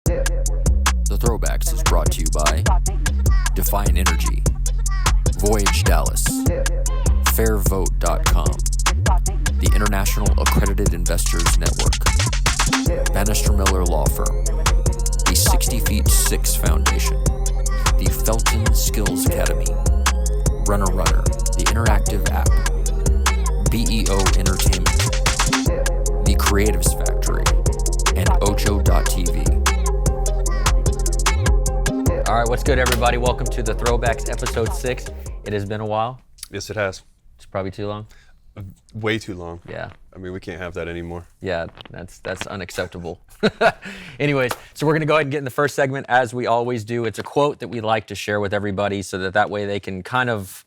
The Throwbacks is brought to you by Define Energy, Voyage Dallas, Fairvote.com, the International Accredited Investors Network, Bannister Miller Law Firm, the 60 Feet 6 Foundation, the Felton Skills Academy, Runner Runner, the interactive app, BEO Entertainment, the Creatives Factory, and Ocho.tv. All right, what's good, everybody? Welcome to the Throwbacks, episode 6. It has been a while. Yes, it has. It's probably too long. Way too long. Yeah. I mean, we can't have that anymore. Yeah, that's unacceptable. Anyways, so we're going to go ahead and get in the first segment, as we always do. It's a quote that we like to share with everybody so that way they can kind of,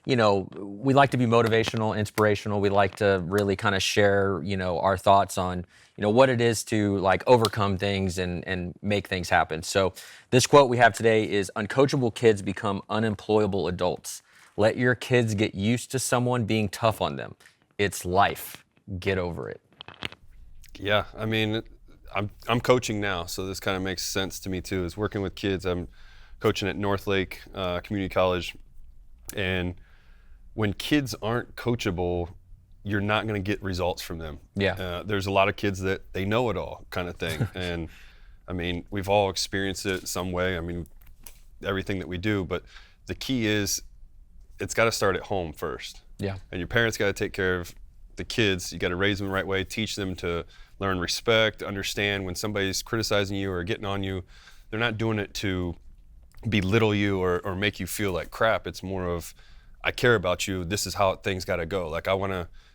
you know, we like to be motivational, inspirational. We like to really kind of share, you know, our thoughts on, you know, what it is to like overcome things and make things happen. So this quote we have today is, "Uncoachable kids become unemployable adults. Let your kids get used to someone being tough on them. It's life. Get over it." Yeah, I mean, I'm coaching now, so this kind of makes sense to me too. Is working with kids. I'm coaching at Northlake Community College, and when kids aren't coachable, you're not going to get results from them. Yeah. There's a lot of kids that they know it all kind of thing, and I mean, we've all experienced it some way. I mean, everything that we do, but the key is, it's got to start at home first. Yeah. And your parents got to take care of the kids. You got to raise them the right way, teach them to learn respect, understand when somebody's criticizing you or getting on you, they're not doing it to belittle you or make you feel like crap. It's more of, I care about you. This is how things got to go. Like,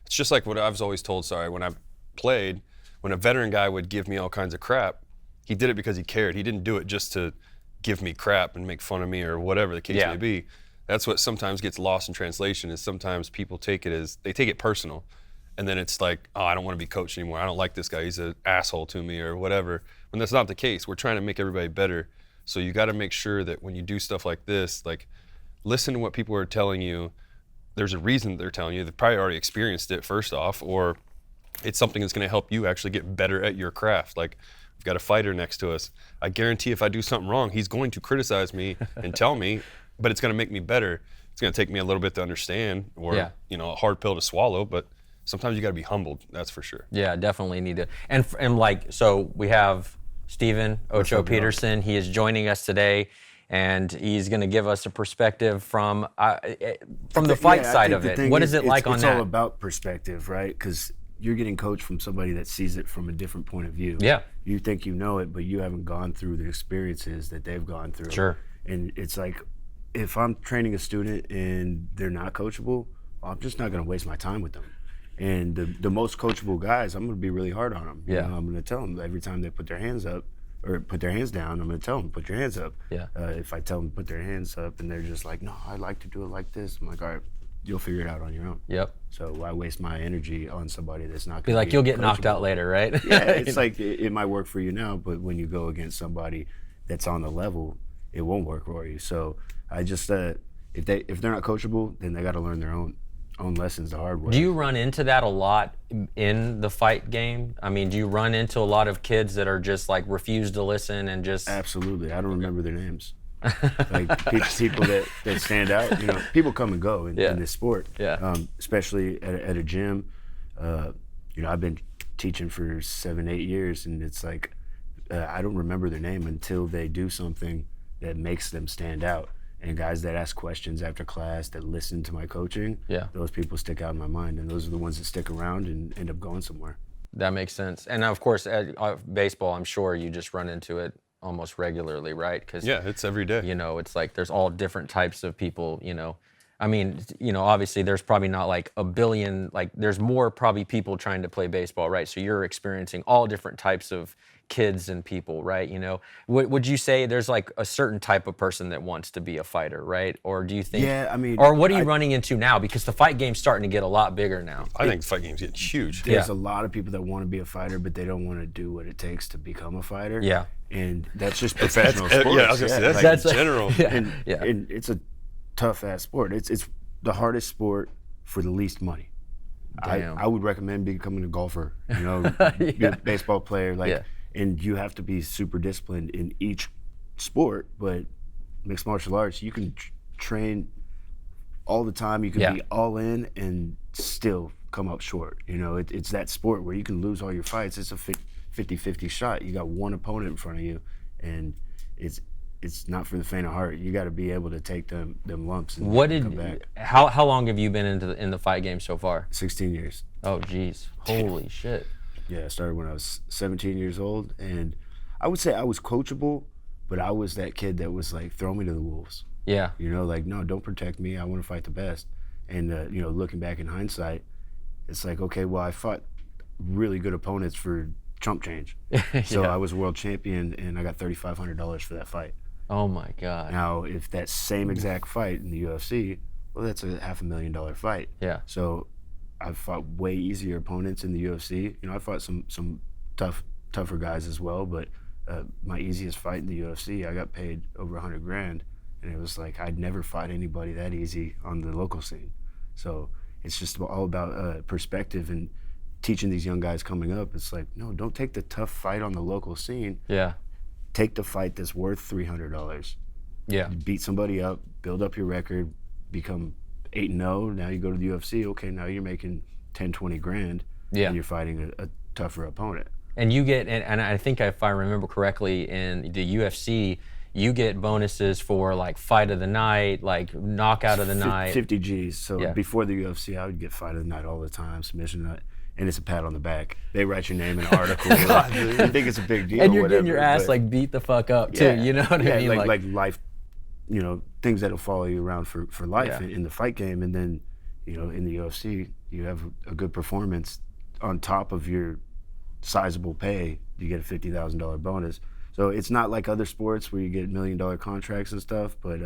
it's just like what I was always told, when I played, when a veteran guy would give me all kinds of crap, he did it because he cared. He didn't do it just to give me crap and make fun of me or whatever the case may be. That's what sometimes gets lost in translation, is sometimes people take it personal. And then it's like, oh, I don't want to be coached anymore. I don't like this guy. He's an asshole to me or whatever. When that's not the case. We're trying to make everybody better. So you got to make sure that when you do stuff like this, like, listen to what people are telling you. There's a reason they're telling you. They've probably already experienced it first off, or it's something that's going to help you actually get better at your craft. Like, we've got a fighter next to us. I guarantee if I do something wrong, he's going to criticize me and tell me, but it's going to make me better. It's going to take me a little bit to understand, or you know, a hard pill to swallow, but sometimes you got to be humbled, that's for sure. Yeah, definitely need to. And like, so we have Steven Ocho Peterson. He is joining us today, and he's going to give us a perspective from the fight side of it. What is it like on that? It's all about perspective, right? Because you're getting coached from somebody that sees it from a different point of view. Yeah. You think you know it, but you haven't gone through the experiences that they've gone through. Sure. And it's like, if I'm training a student and they're not coachable, I'm just not going to waste my time with them. And the most coachable guys, I'm going to be really hard on them. Yeah. You know, I'm going to tell them every time they put their hands up or put their hands down, I'm going to tell them, put your hands up. Yeah. If I tell them to put their hands up and they're just like, no, I like to do it like this, I'm like, all right, you'll figure it out on your own. Yep. So why waste my energy on somebody that's not going to be like, you'll get knocked out later, right? Yeah, it's like, it might work for you now, but when you go against somebody that's on the level, it won't work for you. So I just, if they're not coachable, then they got to learn their own lessons the hard way. Do you run into that a lot in the fight game? I mean, do you run into a lot of kids that are just like refuse to listen and just... Absolutely. I don't remember their names. Like people that stand out, you know, people come and go in this sport. Yeah. Especially at a gym. You know, I've been teaching for 7-8 years, and it's like, I don't remember their name until they do something that makes them stand out. And guys that ask questions after class, that listen to my coaching, those people stick out in my mind, and those are the ones that stick around and end up going somewhere. That makes sense. And of course, at baseball, I'm sure you just run into it almost regularly, right? Because it's every day. You know, it's like there's all different types of people, you know. I mean, you know, obviously there's probably not like a billion, like there's more probably people trying to play baseball, right? So you're experiencing all different types of kids and people, right? You know, would you say there's like a certain type of person that wants to be a fighter, right? Or do you think? Yeah, I mean. Or what are you running into now? Because the fight game's starting to get a lot bigger now. I think the fight game's getting huge. There's a lot of people that want to be a fighter, but they don't want to do what it takes to become a fighter. Yeah. And that's just professional sports. Yeah, I was gonna say that's in general. And it's a tough ass sport. It's the hardest sport for the least money. I would recommend becoming a golfer, you know, be a baseball player. Like, and you have to be super disciplined in each sport. But mixed martial arts, you can train all the time. You can be all in and still come up short. You know, it's that sport where you can lose all your fights. It's a 50-50 shot. You got one opponent in front of you, and it's not for the faint of heart. You got to be able to take them lumps and come back. How long have you been in the fight game so far? 16 years. Oh, geez. Holy shit. Yeah, I started when I was 17 years old, and I would say I was coachable, but I was that kid that was like, throw me to the wolves. Yeah. You know, like, no, don't protect me. I want to fight the best. And, you know, looking back in hindsight, it's like, okay, well, I fought really good opponents for chump change. So I was world champion, and I got $3,500 for that fight. Oh, my God. Now, if that same exact fight in the UFC, well, that's a $500,000 fight. Yeah. So I've fought way easier opponents in the UFC. You know, I fought some tougher guys as well, but my easiest fight in the UFC, I got paid over $100,000, and it was like I'd never fought anybody that easy on the local scene. So it's just all about perspective and teaching these young guys coming up. It's like, no, don't take the tough fight on the local scene. Yeah. Take the fight that's worth $300. Yeah. Beat somebody up, build up your record, become 8-0. Now you go to the UFC. Okay, now you're making 10, 20 grand. Yeah. And you're fighting a tougher opponent. And you get, and I think if I remember correctly, in the UFC, you get bonuses for like fight of the night, like knockout of the night. 50 G's. So before the UFC, I would get fight of the night all the time, submission night. And it's a pat on the back. They write your name in an article. You think it's a big deal. And you're whatever, getting your ass like beat the fuck up too. You know what I mean? Like life, you know, things that'll follow you around for life in the fight game. And then, you know, in the UFC, you have a good performance on top of your sizable pay. You get a $50,000 bonus. So it's not like other sports where you get $1 million contracts and stuff, but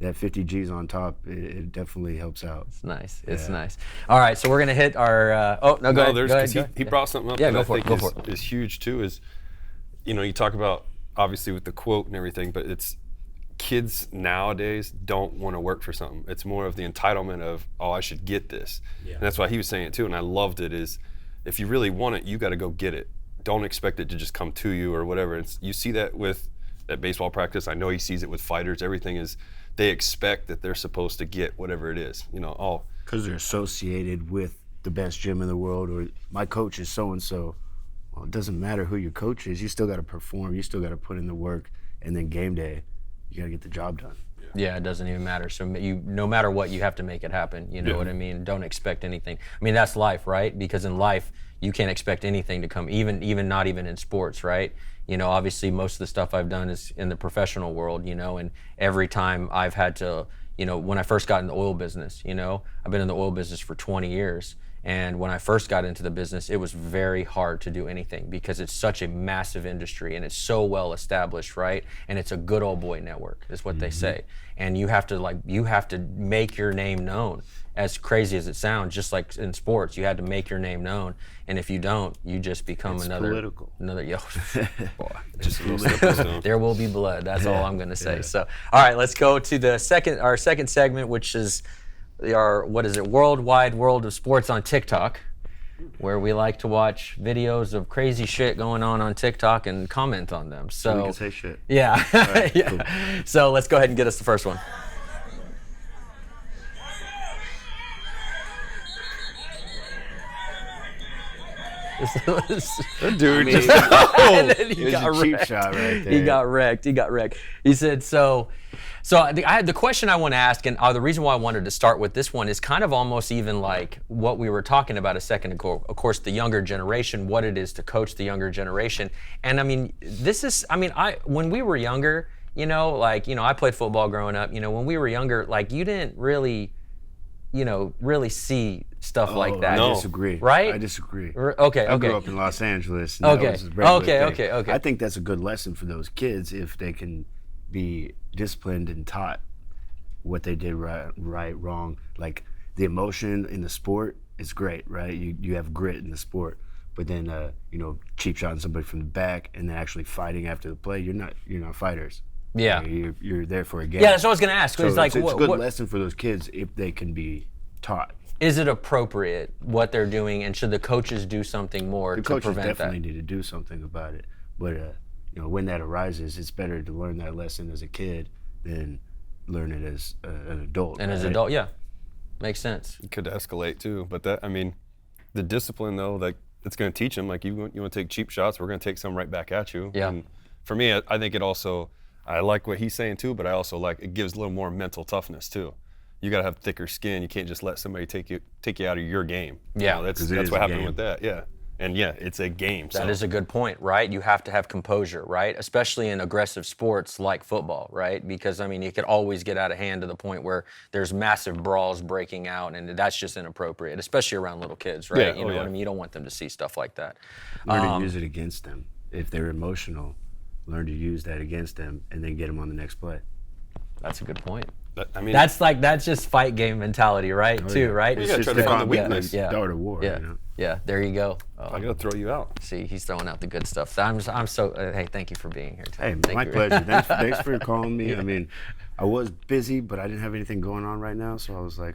that 50 G's on top, it definitely helps out. It's nice. It's nice. All right, so we're gonna hit our. Go ahead. He brought something up that I think is huge too. Is, you know, you talk about obviously with the quote and everything, but it's kids nowadays don't want to work for something. It's more of the entitlement of, oh, I should get this. Yeah. And that's why he was saying it too, and I loved it. Is if you really want it, you got to go get it. Don't expect it to just come to you or whatever. You see that with at baseball practice. I know he sees it with fighters. Everything is, they expect that they're supposed to get whatever it is, you know, because they're associated with the best gym in the world, or my coach is so-and-so. Well, it doesn't matter who your coach is. You still got to perform. You still got to put in the work, and then game day, you got to get the job done. Yeah, it doesn't even matter. So no matter what, you have to make it happen. You know what I mean? Don't expect anything. I mean, that's life, right? Because in life, you can't expect anything to come, even not even in sports, right? You know, obviously most of the stuff I've done is in the professional world, you know, and every time I've had to, you know, when I first got in the oil business, you know, I've been in the oil business for 20 years. And when I first got into the business, it was very hard to do anything because it's such a massive industry and it's so well established, right? And it's a good old boy network, is what they say. And you have to make your name known. As crazy as it sounds, just like in sports, you had to make your name known. And if you don't, you just become political. Just a little step. There will be blood. That's all I'm going to say. So, all right, let's go to our second segment, which is our worldwide world of sports on TikTok, where we like to watch videos of crazy shit going on TikTok and comment on them. So we can say shit. Yeah. Right, yeah. cool. So let's go ahead and get us the first one. Dude, and then he got a cheap wrecked. shot right there. He got wrecked. He said, so I had the question I want to ask, and the reason why I wanted to start with this one is kind of almost even like what we were talking about a second ago. Of course, the younger generation, what it is to coach the younger generation. And I mean, when we were younger, you know, like, you know, I played football growing up, you know, when we were younger, like, you didn't really, you know, really see stuff like that. I disagree. Right? I disagree. Okay. I grew up in Los Angeles. And Okay. that was a regular thing. Okay. I think that's a good lesson for those kids if they can be disciplined and taught what they did right, wrong. Like the emotion in the sport is great, right? You have grit in the sport, but then you know, cheap shotting somebody from the back and then actually fighting after the play, you're not fighters. Yeah. You're there for a game. Yeah, that's what I was going to ask. So it's like, it's a good lesson for those kids if they can be taught. Is it appropriate what they're doing, and should the coaches do something more to prevent that? The coaches definitely need to do something about it. But when that arises, it's better to learn that lesson as a kid than learn it as an adult. And as an adult, yeah, makes sense. It could escalate too, but the discipline though, like it's going to teach them. Like you want to take cheap shots, we're going to take some right back at you. Yeah. And for me, I think it also, I like what he's saying too, but I also like it gives a little more mental toughness too. You got to have thicker skin. You can't just let somebody take you out of your game. Yeah, that's what happened with that. Yeah. And yeah, it's a game. That is a good point, right? You have to have composure, right? Especially in aggressive sports like football, right? Because, it could always get out of hand to the point where there's massive brawls breaking out, and that's just inappropriate, especially around little kids, right? Yeah. You know what I mean? You don't want them to see stuff like that. Learn to use it against them. If they're emotional, learn to use that against them and then get them on the next play. That's a good point. That's just fight game mentality, right? Right? You gotta try to find the weakness. Start a war. Yeah, there you go. I gotta throw you out. See, he's throwing out the good stuff. I'm so. Hey, thank you for being here. Tom. Hey, my pleasure. Thanks for calling me. I was busy, but I didn't have anything going on right now, so I was like,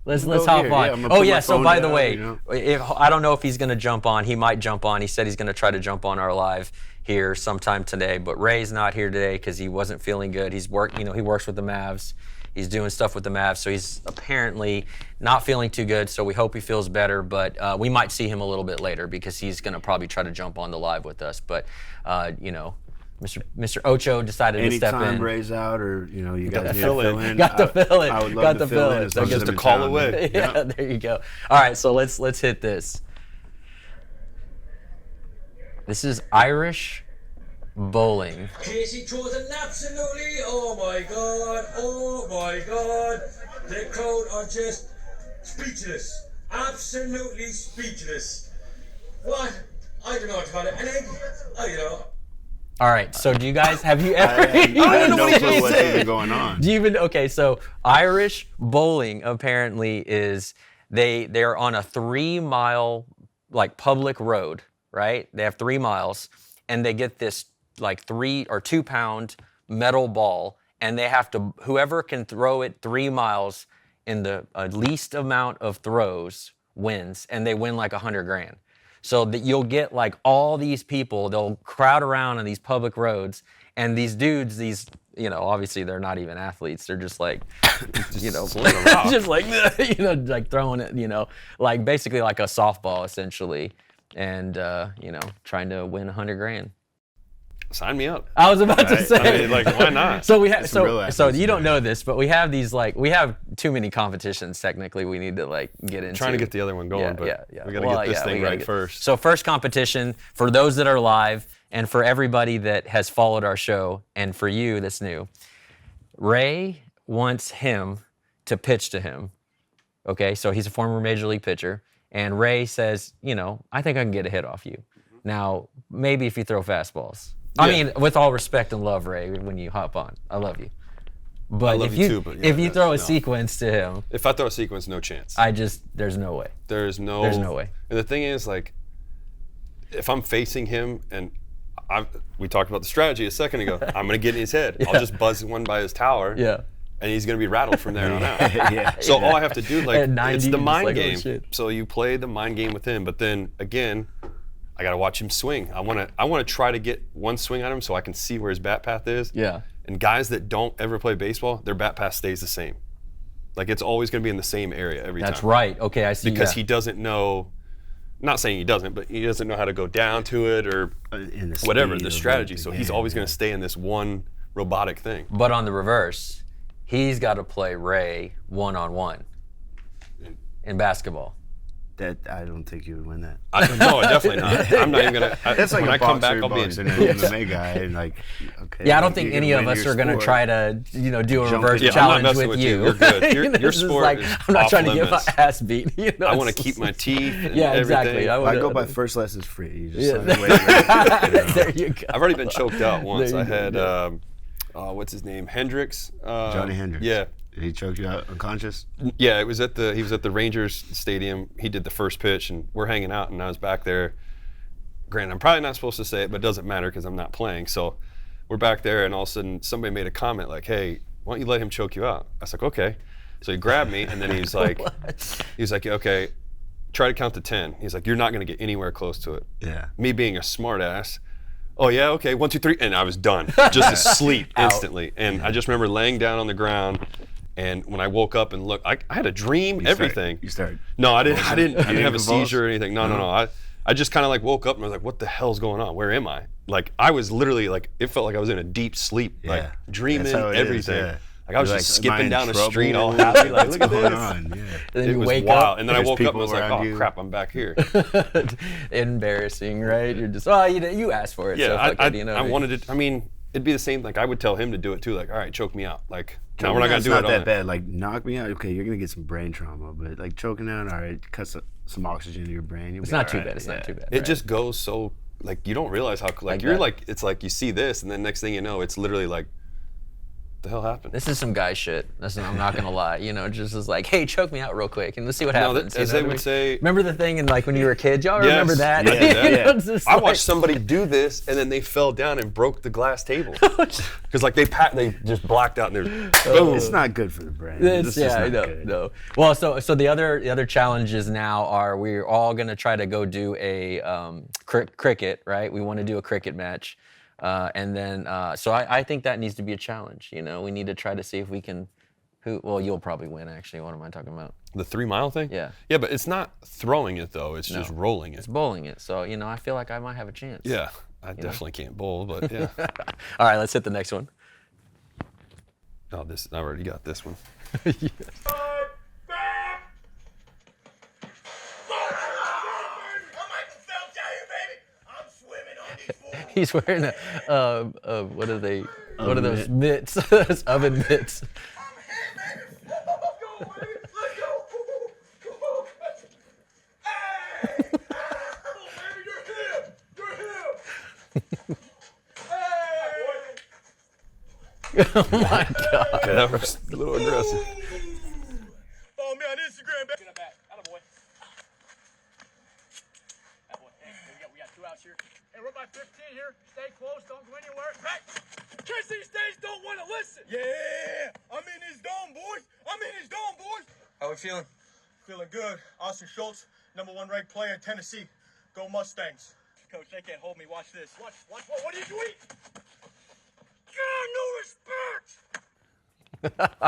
let's hop on. So by the way, if I don't know if he's going to jump on. He might jump on. He said he's going to try to jump on our live here sometime today. But Ray's not here today because he wasn't feeling good. He works with the Mavs. He's doing stuff with the Mavs, so he's apparently not feeling too good. So we hope he feels better. But we might see him a little bit later because he's going to probably try to jump on the live with us. But Mr. Ocho decided to step in. Anytime Ray's out, or you guys need to fill fill in. Got to fill in. I would love to fill in. So just a call away. Yeah, there you go. All right, so let's hit this. This is Irish bowling. Casey throws an absolutely, oh my God. The crowd are just speechless. Absolutely speechless. What? I don't know what to call it. An egg? All right, so do you guys, have you ever? I have no clue what's even going on. Do you even, okay, so Irish bowling apparently is, they're on a 3-mile public road, right? They have 3 miles, and they get this 3 or 2 pound metal ball, and they have to, whoever can throw it 3 miles in the least amount of throws wins, and they win $100 grand. So that you'll get all these people, they'll crowd around on these public roads, and these dudes, obviously they're not even athletes, they're just just throwing it, basically like a softball essentially, and trying to win $100 grand. Sign me up. I was about to say. Why not? So we have so you don't know this, but we have these we have too many competitions technically we need to get into. Trying to get the other one going, but we got to get this thing right first. So first competition for those that are live and for everybody that has followed our show and for you that's new. Ray wants him to pitch to him. Okay, so he's a former major league pitcher, and Ray says, I think I can get a hit off you. Now, maybe if you throw fastballs. I mean, with all respect and love, Ray, when you hop on, I love you. But I love you too, but if you throw a sequence to him, if I throw a sequence, no chance. There's no way. There's no way. And the thing is, if I'm facing him, and we talked about the strategy a second ago, I'm gonna get in his head. I'll just buzz one by his tower. Yeah. And he's gonna be rattled from there on out. So all I have to do, it's the mind game. So you play the mind game with him, but then again, I gotta watch him swing. I wanna try to get one swing on him so I can see where his bat path is. Yeah. And guys that don't ever play baseball, their bat path stays the same. It's always gonna be in the same area every time. That's right. Okay, I see. Because he doesn't know. Not saying he doesn't, but he doesn't know how to go down to it or whatever the strategy. So he's always gonna stay in this one robotic thing. But on the reverse, he's got to play Ray one-on-one in basketball. That I don't think you would win that. No, definitely not. I'm not even gonna. That's like when a I come back, boxer, I'll be an MMA guy, and okay. Yeah, I don't think any of us are gonna try to, do a reverse challenge with you. You're good. Your sport is I'm not trying to limits. get my ass beat. I want to keep my teeth. And exactly. everything. I go by first lessons free. You just there you go. I've already been choked out once. I had what's his name? Hendricks. Johnny Hendricks. Yeah. Did he choke you out unconscious? Yeah, he was at the Rangers stadium. He did the first pitch, and we're hanging out, and I was back there. Granted, I'm probably not supposed to say it, but it doesn't matter because I'm not playing. So we're back there, and all of a sudden somebody made a comment like, "Hey, why don't you let him choke you out?" I was like, "Okay." So he grabbed me, and then he's like, "Okay, try to count to 10." He's like, "You're not going to get anywhere close to it." Yeah. Me being a smart ass, oh yeah, okay, 1, 2, 3, and I was done, just asleep instantly. And I just remember laying down on the ground, and when I woke up and looked, I had a dream, everything. You started. No, I didn't have a convulse? seizure or anything. No. I just kind of like woke up and I was like, what the hell's going on? Where am I? Like I was literally like, it felt like I was in a deep sleep, like dreaming That's how it is, everything. yeah. Like I was You're just like, am I skipping in down the trouble? street all happy, like look at What's going this. on? Yeah. And then It you was wake wild. up. And then I There's woke up and people was like, around oh you. crap, I'm back here. Embarrassing, right? You're just, oh, you asked for it. so Yeah, fuck it, you know. I wanted it. I mean, it'd be the same. Like I would tell him to do it too. Like, all right, choke me out. Like, no, Choking we're not gonna out's do not it on that it. bad. Like knock me out. Okay, you're gonna get some brain trauma, but like choking out, all right, cut some oxygen to your brain. It's not too bad. It's not too bad. It right? just goes so like you don't realize how like you're that. like it's like you see this and then next thing you know it's literally like the hell happened. This is some guy shit. I'm not gonna lie. You know, just is like, hey, choke me out real quick and let's see what No, happens. as you know they what I would mean? say. Remember the thing in like when you were a kid? Y'all Yes, remember that? yeah, You know, yeah. it's just I like- watched somebody do this and then they fell down and broke the glass table because like they just blacked out and there's boom. It's not good for the brain. It's, It's just yeah, not no, good. no. Well, so the other challenges now are we're all gonna try to go do a cricket, right? We want to do a cricket match, and then so I think that needs to be a challenge. You know, we need to try to see if we can. Well, you'll probably win. Actually, what am I talking about? The 3 mile thing? Yeah. Yeah, but it's not throwing it though. It's just rolling it. It's bowling it. So you know, I feel like I might have a chance. Yeah, I definitely can't bowl, but yeah. All right, let's hit the next one. Oh, I already got this one. He's wearing what are they? What are those mitts? Those oven mitts. Oh my God. Okay, that was a little aggressive. Follow me on Instagram, baby. Get back. Atta boy. Atta boy. Hey, we got 2 outs here. Hey, we're by 15 here. Stay close. Don't go anywhere. Back. Kids these days don't want to listen. Yeah, I'm in his dome, boys. I'm in his dome, boys. How we feeling? Feeling good. Austin Schultz, #1 ranked player in Tennessee. Go Mustangs. Coach, they can't hold me. Watch this. Watch. What are you doing? No respect.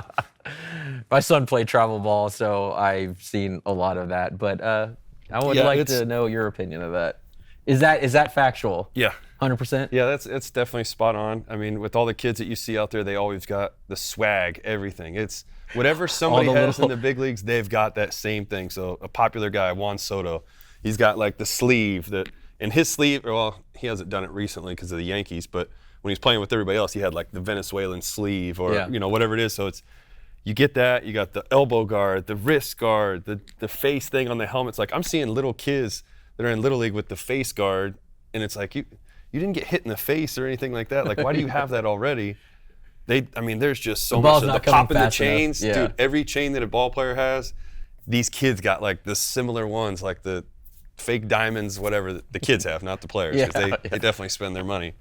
My son played travel ball, so I've seen a lot of that. But I would Yeah, like it's- to know your opinion of that. Is that factual? Yeah. 100%? Yeah, it's definitely spot on. I mean, with all the kids that you see out there, they always got the swag, everything. It's whatever somebody the has little- in the big leagues, they've got that same thing. So a popular guy, Juan Soto, he's got like the sleeve that, in his sleeve, well, he hasn't done it recently because of the Yankees, but when he's playing with everybody else, he had like the Venezuelan sleeve or, Yeah. you know, whatever it is. So it's, you get that, you got the elbow guard, the wrist guard, the face thing on the helmets. Like I'm seeing little kids that are in Little League with the face guard, and it's like, you didn't get hit in the face or anything like that. Like, why do you have that already? I mean, there's just so ball's much of not the coming popping the fast enough. chains. Yeah. Dude, every chain that a ball player has, these kids got like the similar ones, like the fake diamonds, whatever the kids have, not the players, because Yeah, they definitely spend their money.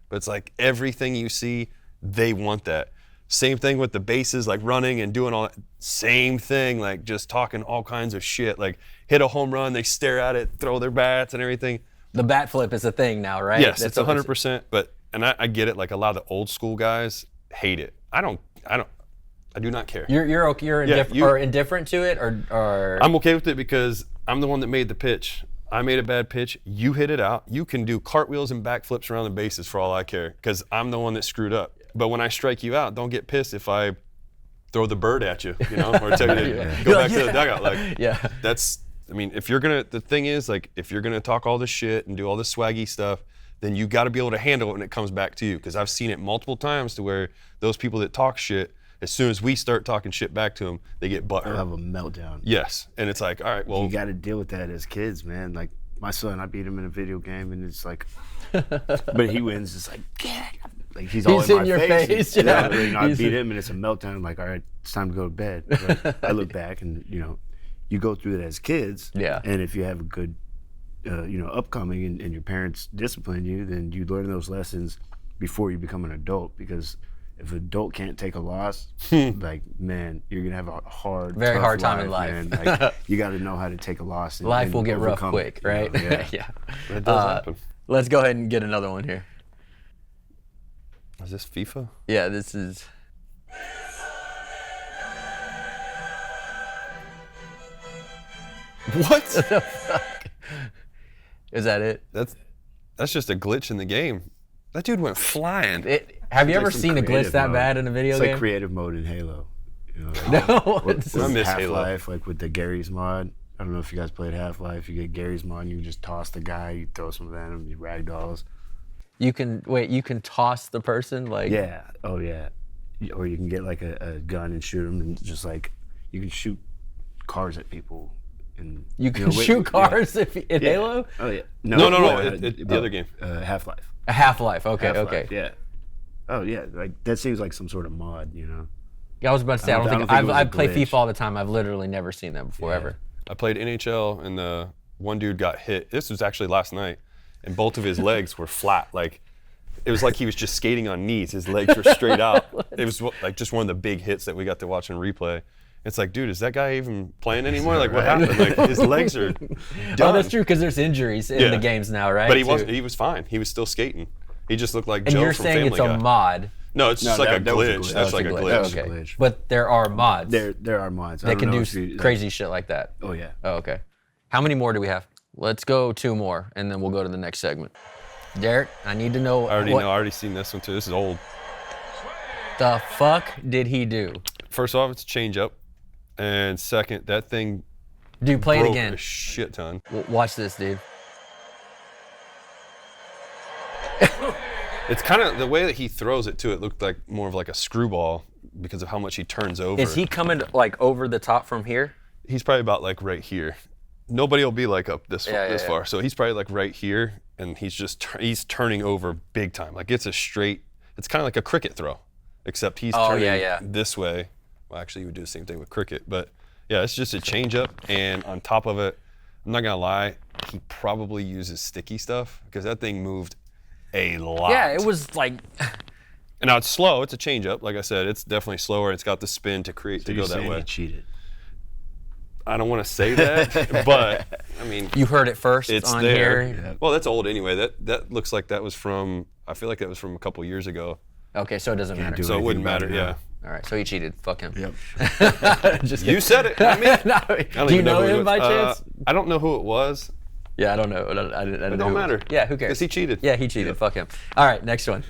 But it's like everything you see, they want that. Same thing with the bases, like running and doing all that. Same thing, like just talking all kinds of shit. Like hit a home run, they stare at it, throw their bats and everything. The bat flip is a thing now, right? Yes, That's it's 100%. But I get it. Like a lot of the old school guys hate it. I do not care. You're okay. You're Yeah, or indifferent to it, or I'm okay with it because I'm the one that made the pitch. I made a bad pitch. You hit it out. You can do cartwheels and backflips around the bases for all I care because I'm the one that screwed up. But when I strike you out, don't get pissed if I throw the bird at you, you know, or tell you to go back to the dugout. Like, yeah. I mean, the thing is, like, if you're gonna talk all this shit and do all this swaggy stuff, then you got to be able to handle it when it comes back to you. Because I've seen it multiple times to where those people that talk shit, as soon as we start talking shit back to them, they get I'll butthurt. have a meltdown. Yes, and it's like, all right, well, You got to deal with that as kids, man. Like my son, I beat him in a video game, and it's like, but he wins. It's like, yeah, like he's all He's in in my your face. face, And, yeah. you know, I He's- beat him, and it's a meltdown. I'm like, all right, it's time to go to bed. But I look back, and you go through it as kids. Yeah. And if you have a good, upcoming, and your parents discipline you, then you learn those lessons before you become an adult. Because if an adult can't take a loss, like, man, you're gonna have a Very tough hard time in life. Man. Like, you got to know how to take a loss. And, life and will get rough overcome quick, it, you know? right? Yeah. Yeah. it does happen. Let's go ahead and get another one here. Is this FIFA? Yeah, this is. What? Is that it? That's just a glitch in the game. That dude went flying. Have you Like ever some seen a glitch creative that mode. bad in a video It's game? like creative mode in Halo. You know, like, No, with I miss Halo. Half-Life, like with the Gary's mod. I don't know if you guys played Half-Life. You get Gary's mod, you can just toss the guy, you throw some venom, you ragdolls. you can toss the person like. Yeah. Oh yeah. Or you can get like a gun and shoot them, and just like you can shoot cars at people. And You can know, shoot cars in Halo. Oh yeah. No. well, The other game. Half-Life. A Half-Life. Okay, Half-Life, okay. Yeah. Oh yeah. Like that seems like some sort of mod, you know. Yeah, I was about to say I don't think it was a I play glitch. FIFA all the time. I've literally never seen that before ever. I played NHL, and the one dude got hit. This was actually last night, and both of his legs were flat. Like, it was like he was just skating on knees. His legs were straight out. It was like just one of the big hits that we got to watch in replay. It's like, dude, is that guy even playing anymore? Like, what happened? Like, his legs are done. Oh, that's true because there's injuries in the games now, right? But too? he was fine. He was still skating. He just looked like And Joe you're from saying Family it's a Guy. mod. No, it's just No, like that a was a glitch. glitch. That's That like a was a glitch. was a Okay. glitch. But there are mods There are mods. I that don't can know do if you- crazy shit like that. Oh yeah. Oh, okay. How many more do we have? Let's go 2 more, and then we'll go to the next segment. Derek, I need to know I already what know. I already seen this one too. This is old. the fuck did he do? First off, it's a change up, and second, that thing Dude, play it broke again. a shit ton. Watch this, dude. It's kind of the way that he throws it too. It looked like more of like a screwball because of how much he turns over. Is he coming like over the top from here? He's probably about like right here. Nobody will be like up this Yeah, far. So he's probably like right here, and he's just he's turning over big time. Like it's a straight. It's kind of like a cricket throw, except he's turning this way. Well, actually, you would do the same thing with cricket, but yeah, it's just a change up, and on top of it, I'm not gonna lie, he probably uses sticky stuff because that thing moved a lot. Yeah, it was like. And now it's slow. It's a change up. Like I said, it's definitely slower. It's got the spin to create to You're go that saying way. he cheated. I don't want to say that, but I mean, You heard it first it's on there. here. Well, that's old anyway. That looks like that was from. I feel like that was from a couple years ago. Okay, so it doesn't matter. do So it anything wouldn't about matter. it Yeah. now. All right, so he cheated. Fuck him. Yep. Just You said it. Not me. No, I don't do you even know who it him was. by chance? I don't know who it was. Yeah, I don't know. I didn't It know don't who matter. Yeah, who cares? Because he cheated. Yeah, he cheated. Fuck him. All right, next one.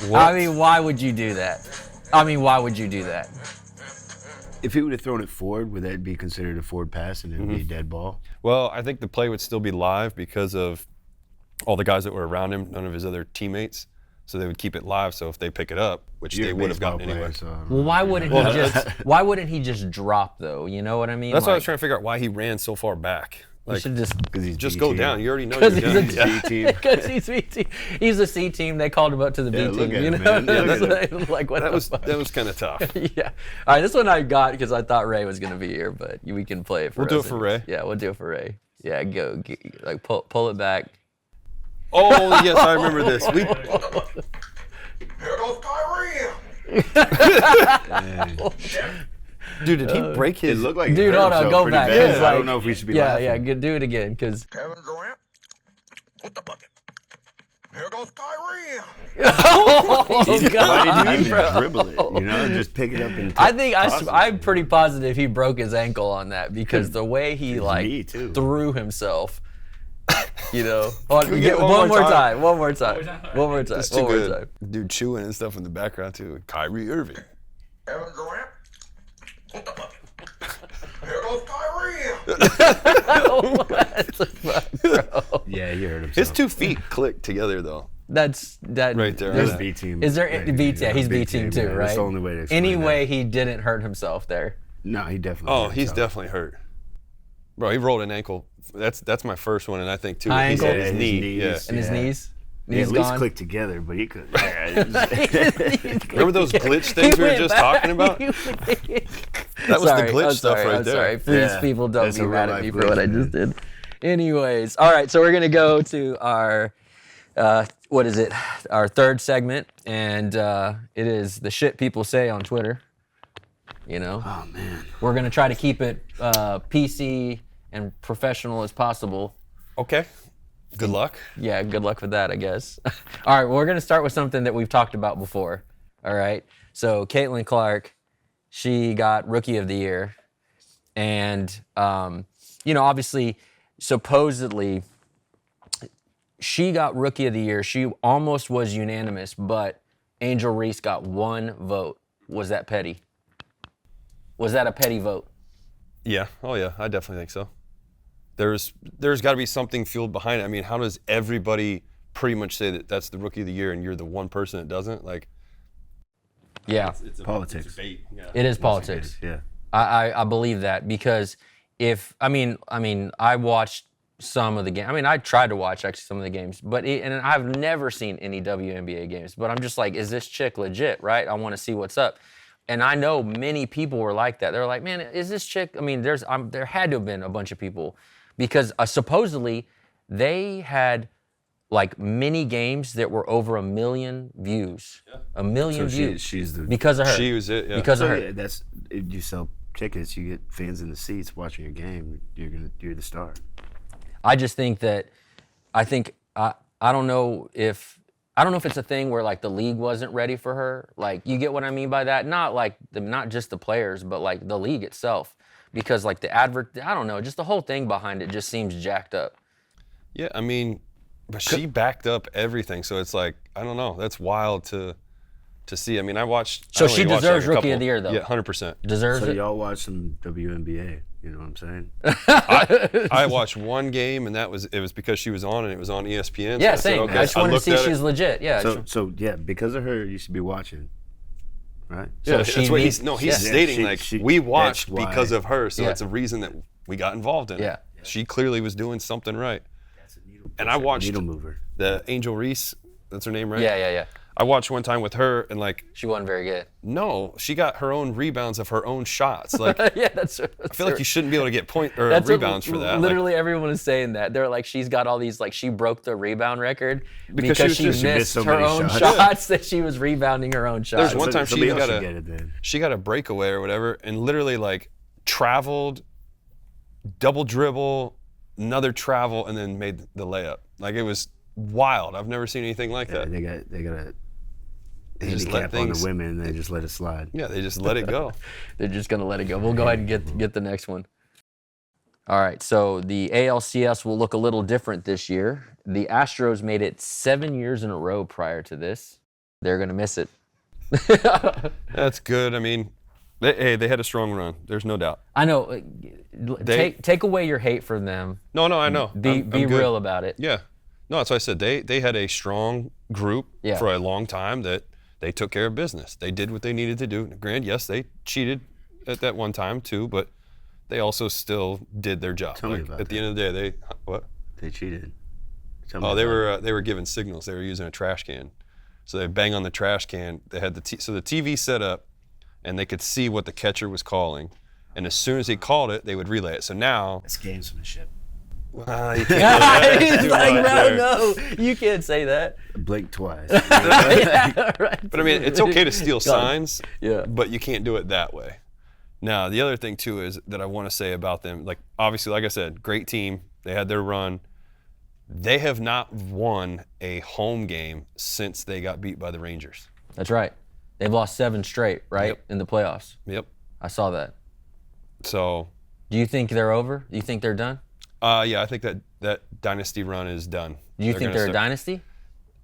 What? I mean, why would you do that? I mean, why would you do that? If he would have thrown it forward, would that be considered a forward pass and it would be a dead ball? Well, I think the play would still be live because of all the guys that were around him, none of his other teammates. So they would keep it live. So if they pick it up, which You're they a would have baseball gotten anyway. player, so, Well, why wouldn't Well, he just? Why wouldn't he just drop though? You know what I mean? That's why I was trying to figure out why he ran so far back. You Like, should just. Because he's just B go team. down. You already know Because you're he's done. a B team. Because he's B team. He's a C team. They called him up to the Yeah, B look team. at You him, know, man. Yeah, look at It's like what That the was fuck? kind of tough. Yeah. All right, this one I got because I thought Ray was gonna be here, but we can play it for. We'll do us it for anyways. Ray. Yeah, we'll do it for Ray. Yeah, go. Like pull it back. Oh yes, I remember this. Here goes Kyrie. Dude, did he break It his? looked like Dude, he hurt hold on, himself go pretty back. bad. It's I like- don't know if we should be Yeah, laughing. yeah. Do it again, because. Kevin Durant. With the bucket. Here goes Kyrie. Oh Why God, didn't you bro. even dribble it? You know, just pick it up and. I think toss it. I'm pretty positive he broke his ankle on that because the way he me like too. threw himself. You know. Hold on, we get get one more time. One more time. time. One more time. It's One too more good. time. Dude chewing and stuff in the background too. Kyrie Irving. Kevin Durant. With the bucket. Here goes Kyrie. What the fuck, bro? Yeah, he hurt himself. His 2 feet clicked together though. That's that. Right there. there's- He's B team. Is there Yeah, B? Yeah, he's B team too, yeah, right? That's the only way to explain Anyway, that. he didn't hurt himself there. No, he definitely. Oh, hurt he's himself. definitely hurt. Bro, he rolled an ankle. That's my first one, and I think too. High He ankle? said Yeah, his his knee. knees. Yeah. And his Yeah. knees. Yeah, Knees at least gone. click together, but he could. Remember those glitch things we were just talking about? That was the glitch stuff right I'm there. sorry. Please, Yeah, people, don't that's be a mad at real-life me for what I glitch, just did. Anyways, all right. So we're gonna go to our what is it? Our third segment, and it is the shit people say on Twitter. You know, Oh man. we're gonna try to keep it PC and professional as possible. Okay. Good luck. Yeah, good luck with that, I guess. All right, well, we're going to start with something that we've talked about before. All right, so Caitlin Clark, she got Rookie of the Year. And, you know, obviously, supposedly, she got Rookie of the Year. She almost was unanimous, but Angel Reese got 1 vote. Was that petty? Was that a petty vote? Yeah. Oh yeah. I definitely think so. There's got to be something fueled behind it. I mean, how does everybody pretty much say that that's the Rookie of the Year and you're the one person that doesn't? Like, Yeah, it's Politics. It's a bait. Yeah. it is politics. Yeah. I believe that because I watched some of the game. I mean, I tried to watch actually some of the games, and I've never seen any WNBA games. But I'm just like, is this chick legit? Right? I want to see what's up. And I know many people were like that. They're like, man, is this chick? I mean, there had to have been a bunch of people because supposedly they had like many games that were over 1 million views. Yeah. 1 million views. She's the because of her. She was it. Yeah. Because of her. Yeah, that's if you sell tickets, you get fans in the seats watching your game. You're the star. I just think that I don't know if it's a thing where like the league wasn't ready for her. Like, you get what I mean by that? Not just the players, but like the league itself. Because like I don't know, just the whole thing behind it just seems jacked up. Yeah, I mean, but she backed up everything, so it's like, I don't know, that's wild to see. I mean, I watched. So I only she watched, deserves like, a Rookie of couple- the Year, though. Yeah, 100%. Deserves So it. y'all watch some WNBA. You know what I'm saying? I watched one game, and it was because she was on, and it was on ESPN. Yeah, so same. okay. I just wanted to looked see if at she it. was legit. Yeah. So yeah, because of her, you should be watching, right? Yeah, she that's what needs- he's yeah. stating. We watched that's why. because of her, so Yeah. it's a reason that we got involved in Yeah. it. She clearly was doing something right. And I watched Needle mover. the Angel Reese. That's her name, right? Yeah. I watched one time with her, and like, She wasn't very good. no, she got her own rebounds of her own shots. Like, Yeah, that's. I feel like you shouldn't be able to get That's rebounds what, for that. Like, Literally, everyone is saying that. They're like, she's got all these, like, she broke the rebound record Because because she missed so her many own shots. shots that she was rebounding her own shots. There's one time Somebody she else got should a get it then. she got a breakaway or whatever, and literally like traveled, double dribble, another travel, and then made the layup. Like, it was wild. I've never seen anything like Yeah, that. they got a They just let handicap on the things. women, and they just let it slide. Yeah, they just let it go. They're just going to let it go. We'll go ahead and get the next one. All right, so the ALCS will look a little different this year. The Astros made it 7 years in a row prior to this. They're going to miss it. That's good. I mean, they had a strong run. There's no doubt. I know. Take away your hate for them. No, I know. Be I'm good. real about it. Yeah. No, that's what I said. They had a strong group Yeah. for a long time that they took care of business. They did what they needed to do. Granted, yes, they cheated at that one time too, but they also still did their job. Tell me Like, about at the end of the day, what? They cheated. Tell me Oh, about they were giving signals. They were using a trash can. So they bang on the trash can. They had so the TV set up, and they could see what the catcher was calling. And as soon as he called it, they would relay it. So now, It's gamesmanship. you can't go there. That's He's too like, much bro, there. no, you can't say that. Blink twice. Yeah, right. But I mean, it's okay to steal Go on. signs, Yeah. but you can't do it that way. Now, the other thing too is that I want to say about them, like, obviously, like I said, great team. They had their run. They have not won a home game since they got beat by the Rangers. That's right. They've lost 7 straight, right, Yep. in the playoffs. Yep. I saw that. So, Do you think they're over? Do you think they're done? yeah, I think that dynasty run is done. Do you think gonna they're a start- dynasty?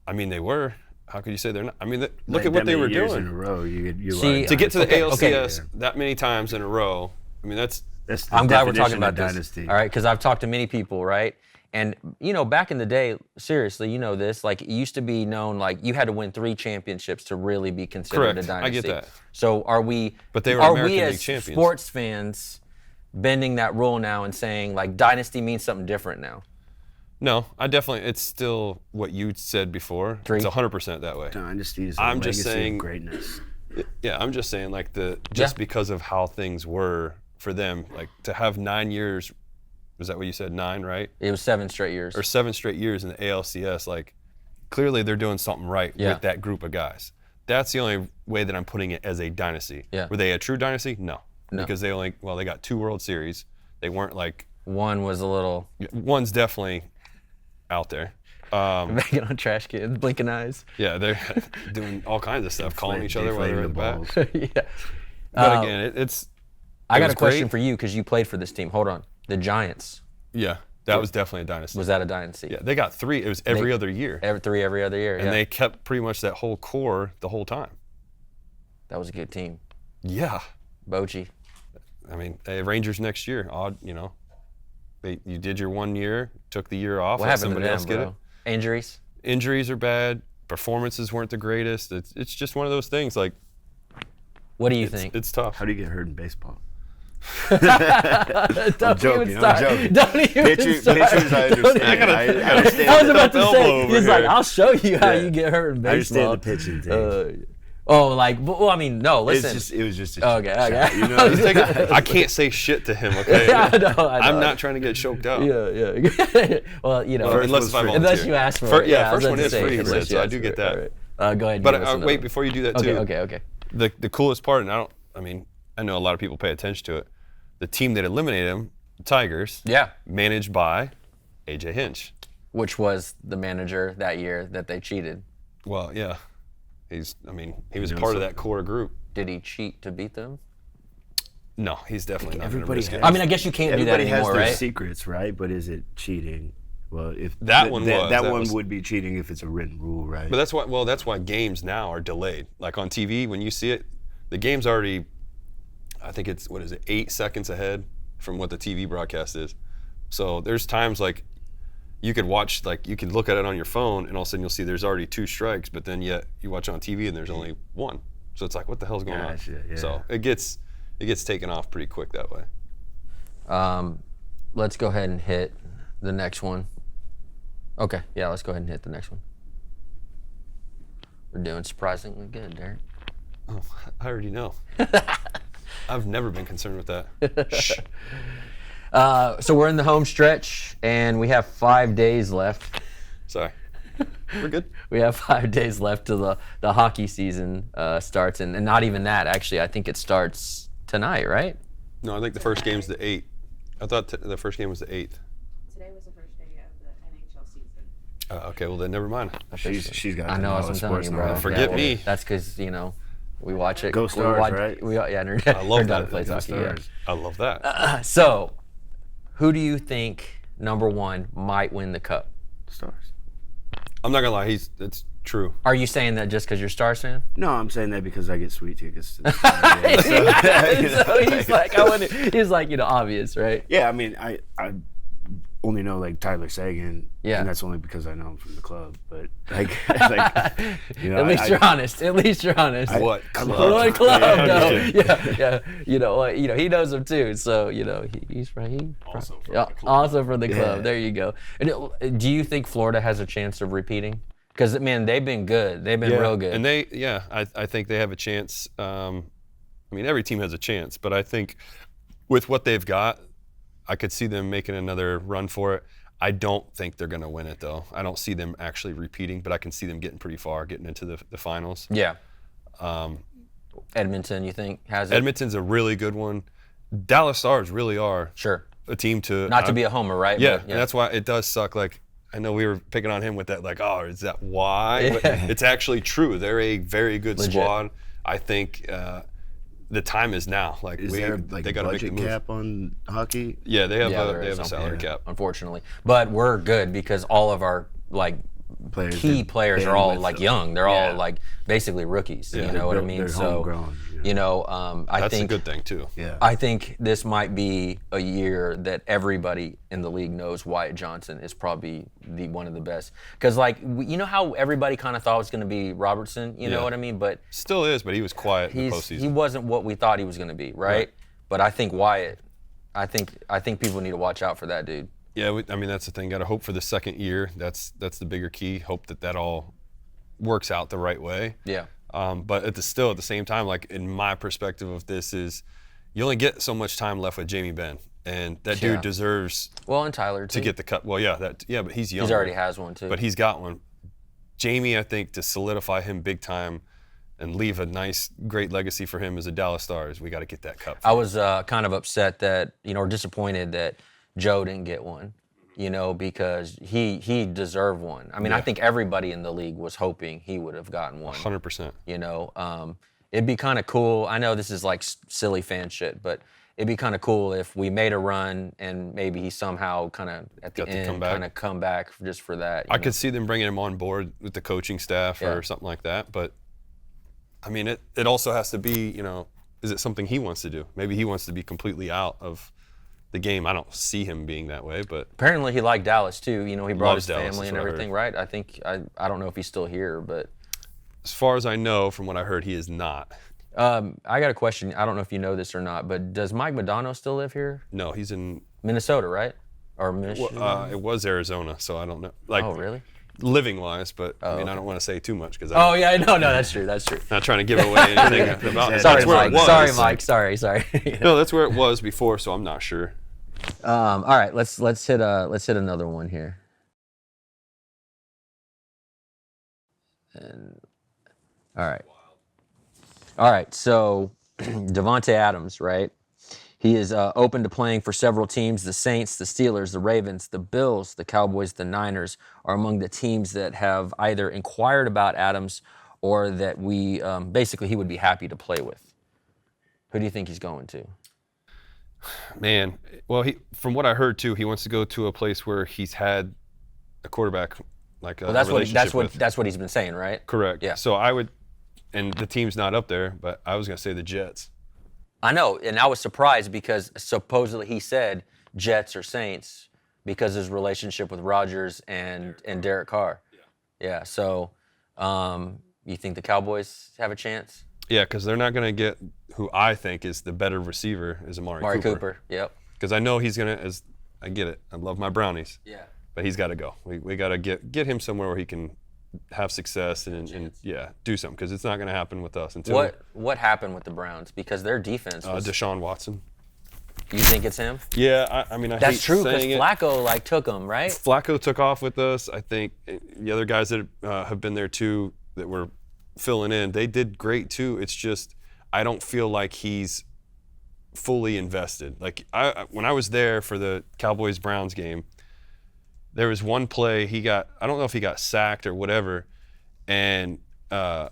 I mean, they were. How could you say they're not? I mean, look Like at what that they many were years in a doing. row. You See, are To get to the Okay, ALCS that many times in a row, I mean, that's That's the I'm glad we're talking definition about of this. dynasty. All right, because I've talked to many people, right? And, you know, back in the day, seriously, you know this, like, it used to be known, like, you had to win 3 championships to really be considered Correct. a I dynasty. get that. So are we, But they were are American we League as champions. sports fans bending that rule now and saying, like, dynasty means something different now? no. I definitely. It's still what you said before. 3. It's 100% that way. Dynasty is a I'm just legacy saying- of greatness. Yeah, I'm just saying, like, Yeah. because of how things were for them, like, to have 9 years. Was that what you said? 9, right? It was 7 straight years. Or 7 straight years in the ALCS. Like, clearly they're doing something right Yeah. with that group of guys. that's the only way that I'm putting it as a dynasty. Yeah. Were they a true dynasty? No. No. Because they got 2 World Series. They weren't like, One was a little one's definitely out there. banging on trash cans, blinking eyes. Yeah, they're doing all kinds of stuff, calling each other while they're at the bat. Deflating Yeah. But again, it's. I it got was a question great. for you because you played for this team. Hold on. The Giants, Yeah, that was definitely a dynasty. was that a dynasty? Yeah, they got 3. It was every other year. Every other year. And yeah. they kept pretty much that whole core the whole time. That was a good team. Yeah. Bochy. I mean, Rangers next year, odd, you did your 1 year, took the year off, What let happened somebody to them, else get bro? Injuries? it. Injuries are bad. Performances weren't the greatest. It's just one of those things. Like, What do you think? it's tough. How do you get hurt in baseball? Don't joking, even I'm start. joking. Don't even Pitchers, start. I understand. I understand. I was about to elbow say, over he's like, here. I'll show you how Yeah. you get hurt in I baseball. understand the pitching thing. Well, I mean, no, listen. It was just a Okay, shot, okay. You know? He's taking- I can't say shit to him, okay? Yeah, I know. I'm not trying to get choked out. Yeah. Well, First unless one's if I free. volunteer. unless you ask for it. Yeah, I first was one about is to say, free, he unless said, you so I ask do for get it. that. All right. Go ahead. But give us another wait, one. before you do that too. Okay. The coolest part, and I mean, I know a lot of people pay attention to it. The team that eliminated him, the Tigers, Yeah. managed by AJ Hinch. Which was the manager that year that they cheated. Well, yeah, he was knows part of that core group. Did he cheat to beat them? No, he's definitely not. Everybody Everybody has- I mean, I guess you can't do that Everybody has anymore, their right? secrets, right? But is it cheating? Well, if That one was. that That one was- would be cheating if it's a written rule, right? But that's why. Well, that's why games now are delayed. Like on TV, when you see it, the game's already. I think it's 8 seconds ahead from what the TV broadcast is. So there's times like you could watch, like you could look at it on your phone, and all of a sudden you'll see there's already 2 strikes, but then yet you watch on TV and there's only 1. So it's like, what the hell's going on? Gotcha, yeah. So it gets taken off pretty quick that way. Let's go ahead and hit the next one. Okay, yeah, let's go ahead and hit the next one. We're doing surprisingly good, Derek. Oh, I already know. I've never been concerned with that. Shh. So we're in the home stretch, and we have 5 days left. Sorry. We're good. We have 5 days left till the hockey season starts, and not even that. Actually, I think it starts tonight, right? No, I think the first game's the 8th. I thought the first game was the 8th. Today was the first day of the NHL season. Okay, well then never mind. she's got. I know, that's what I'm telling you, bro. Forget Yeah, me. That's because we watch it. Go we Stars, watch, right? I love that. Plays Go hockey, yeah. Stars. I love that. So, who do you think number 1 might win the cup? Stars. I'm not gonna lie, it's true. Are you saying that just because you're Stars fan? No, I'm saying that because I get sweet tickets. To the Stars game. So he's like, he's like, obvious, right? Yeah, I mean, I only know like Tyler Sagan. Yeah. And that's only because I know him from the club. But like, At least you're honest. At least you're honest. What I club? love- What club? Yeah, No. yeah. Yeah. He knows him too. So he's right. Also from Yeah, the club. also from the club. Yeah. There you go. And do you think Florida has a chance of repeating? Because man, they've been good. They've been real good. And I think they have a chance. I mean, every team has a chance, but I think with what they've got, I could see them making another run for it. I don't think they're going to win it, though. I don't see them actually repeating, but I can see them getting pretty far, getting into the finals. Yeah. Edmonton, you think has it? Edmonton's a really good one. Dallas Stars really are Sure. a team to Not to be a homer, right? Yeah, But, and that's why it does suck. Like, I know we were picking on him with that, like, oh, is that why? But Yeah. it's actually true. They're a very good Legit. squad. I think the time is now. Like, Is there like they a got to make the budget move. cap on hockey? Yeah, they have there they is have a something, salary cap. unfortunately. But we're good because all of our Players key they've players been are all with like them. young. They're Yeah. all like basically rookies. Yeah. You know what I They're mean? they're So homegrown, I That's think a good thing too. Yeah. I think this might be a year that everybody in the league knows Wyatt Johnson is probably one of the best. Because you know how everybody kind of thought it was going to be Robertson. You know Yeah. what I mean? But Still is, but he was quiet in the postseason. he wasn't what we thought he was going to be, right? But I think Wyatt. I think people need to watch out for that dude. Yeah, I mean that's the thing. Got to hope for the second year. That's the bigger key. Hope that all works out the right way. Yeah. But at the same time, like in my perspective of this is, you only get so much time left with Jamie Benn, and that Yeah. dude deserves Well, and Tyler too. to get the cut. Well, yeah, but he's young. He already has one too. But he's got one. Jamie, I think, to solidify him big time, and leave a nice, great legacy for him as a Dallas Star is we got to get that cup. I was kind of upset that, or disappointed that Joe didn't get one, because he deserved one. I mean, I think everybody in the league was hoping he would have gotten one. 100%. It'd be kind of cool. I know this is like silly fan shit, but it'd be kind of cool if we made a run and maybe he somehow kind of at the end kind of come back just for that. I could see them bringing him on board with the coaching staff or something like that, but I mean, it also has to be, is it something he wants to do? Maybe he wants to be completely out of the game. I don't see him being that way, but apparently he liked Dallas too. He brought his Dallas, family and everything, right? I think I don't know if he's still here, but as far as I know, from what I heard, he is not. I got a question. I don't know if you know this or not, but does Mike Modano still live here? No, he's in Minnesota, right? Or Michigan? It was Arizona, so I don't know. Oh, really? Living wise, but I mean, okay. I don't want to say too much because no, that's true. Not trying to give away anything about it. Sorry, That's where Mike. it was. Sorry, Mike. Sorry. No, that's where it was before, so I'm not sure. All right, let's hit another one here. And all right. So Davante Adams, right? He is open to playing for several teams. The Saints, the Steelers, the Ravens, the Bills, the Cowboys, the Niners are among the teams that have either inquired about Adams or that we basically he would be happy to play with. Who do you think he's going to? Man, well, from what I heard too, he wants to go to a place where he's had a quarterback like a relationship with. That's what he's been saying, right? Correct. Yeah. So I would, and the team's not up there, but I was gonna say the Jets. I know, and I was surprised because supposedly he said Jets or Saints because of his relationship with Rodgers and Derek Carr. Yeah. So, you think the Cowboys have a chance? Yeah, because they're not gonna get who I think is the better receiver is Amari Cooper. Yep. Because I know he's gonna. I get it. I love my Brownies. Yeah. But he's got to go. We got to get him somewhere where he can have success and do something because it's not going to happen with us until. What happened with the Browns? Because their defense was. Deshaun Watson. You think it's him? Yeah, I mean, I That's hate true because saying it. Flacco took him, right? Flacco took off with us. I think the other guys that have been there too that were filling in, they did great too. It's just I don't feel like he's fully invested. Like when I was there for the Cowboys-Browns game, there was one play I don't know if he got sacked or whatever, and one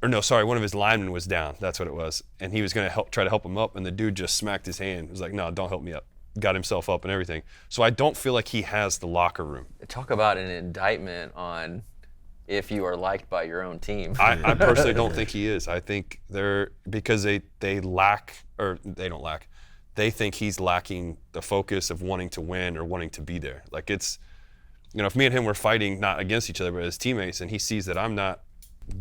of his linemen was down. That's what it was, and he was going to try to help him up, and the dude just smacked his hand. He was like, "No, don't help me up." Got himself up and everything. So I don't feel like he has the locker room. Talk about an indictment on if you are liked by your own team. I personally don't think he is. I think because they don't lack. They think he's lacking the focus of wanting to win or wanting to be there. Like if me and him were fighting not against each other but as teammates, and he sees that I'm not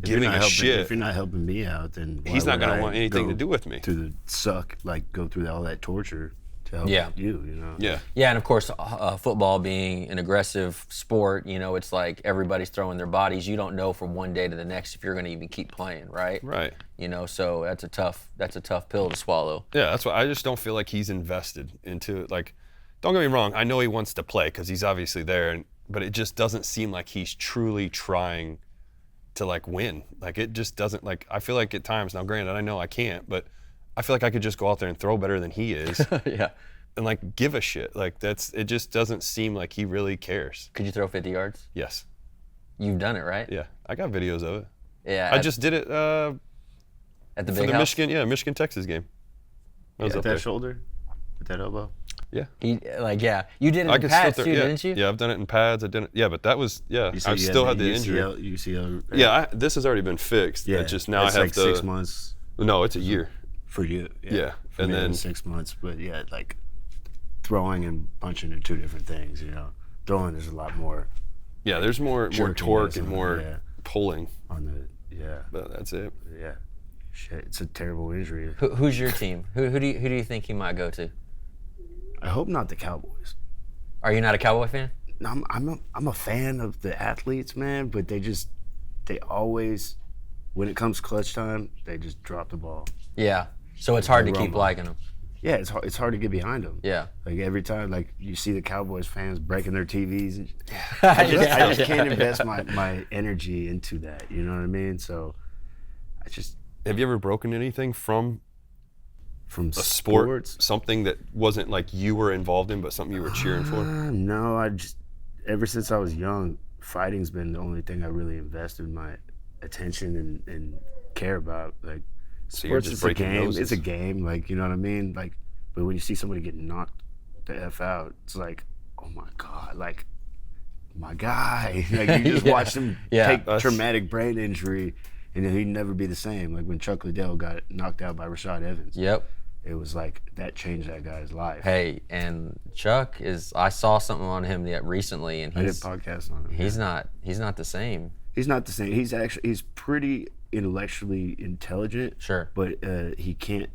giving a shit. If you're not helping me out, then he's not going to want anything to do with me. To the go through all that torture to help you. Yeah. Yeah, and of course, football being an aggressive sport, it's like everybody's throwing their bodies. You don't know from one day to the next if you're going to even keep playing, right? Right. So that's a tough pill to swallow. Yeah, that's why I just don't feel like he's invested into it. Like, don't get me wrong, I know he wants to play because he's obviously there, but it just doesn't seem like he's truly trying to win. Like it just doesn't I feel like at times, now granted I know I can't, but I feel like I could just go out there and throw better than he is. Yeah. And give a shit. It just doesn't seem like he really cares. Could you throw 50 yards? Yes. You've done it, right? Yeah. I got videos of it. Yeah. I just did it at the for big the house? Michigan-Texas game. I was At up that there. shoulder? At that elbow? Yeah. You did it I in could pads still too, throw, didn't you? Yeah, I've done it in pads. I did it. Yeah, but that was I said you still had the injury. UCL, right? Yeah, this has already been fixed. Yeah. It's just now it's I have to. 6 months No, it's a year. for you. Yeah. For And me, it then was 6 months, but throwing and punching are two different things. Throwing is a lot more yeah, there's more jerkiness torque and on it, more pulling. on the But that's it. yeah. Shit, it's a terrible injury. Who's your team? Who do you think he might go to? I hope not the Cowboys. Are you not a Cowboy fan? No, I'm a fan of the athletes, man, but they always, when it comes clutch time, they just drop the ball. Yeah. So it's hard to They keep rumble. liking them. Yeah, it's hard to get behind them. Yeah. Every time, you see the Cowboys fans breaking their TVs. And, Yeah, I just can't yeah. invest my energy into that. You know what I mean? So Have you ever broken anything from from a sport? Something that wasn't like you were involved in, but something you were cheering for? No, ever since I was young, fighting's been the only thing I really invested my attention and care about. Like, So you're sports just is a breaking game. noses. It's a game, like, you know what I mean? Like, but when you see somebody get knocked the F out, it's like, oh my God, like, my guy. Like, you just watch him take traumatic brain injury, and then he'd never be the same. Like when Chuck Liddell got knocked out by Rashad Evans. Yep. It was like, that changed that guy's life. Hey, and Chuck I saw something on him recently, and I did a podcast on him. He's not the same. He's not the same. He's pretty intellectually intelligent. Sure. But he can't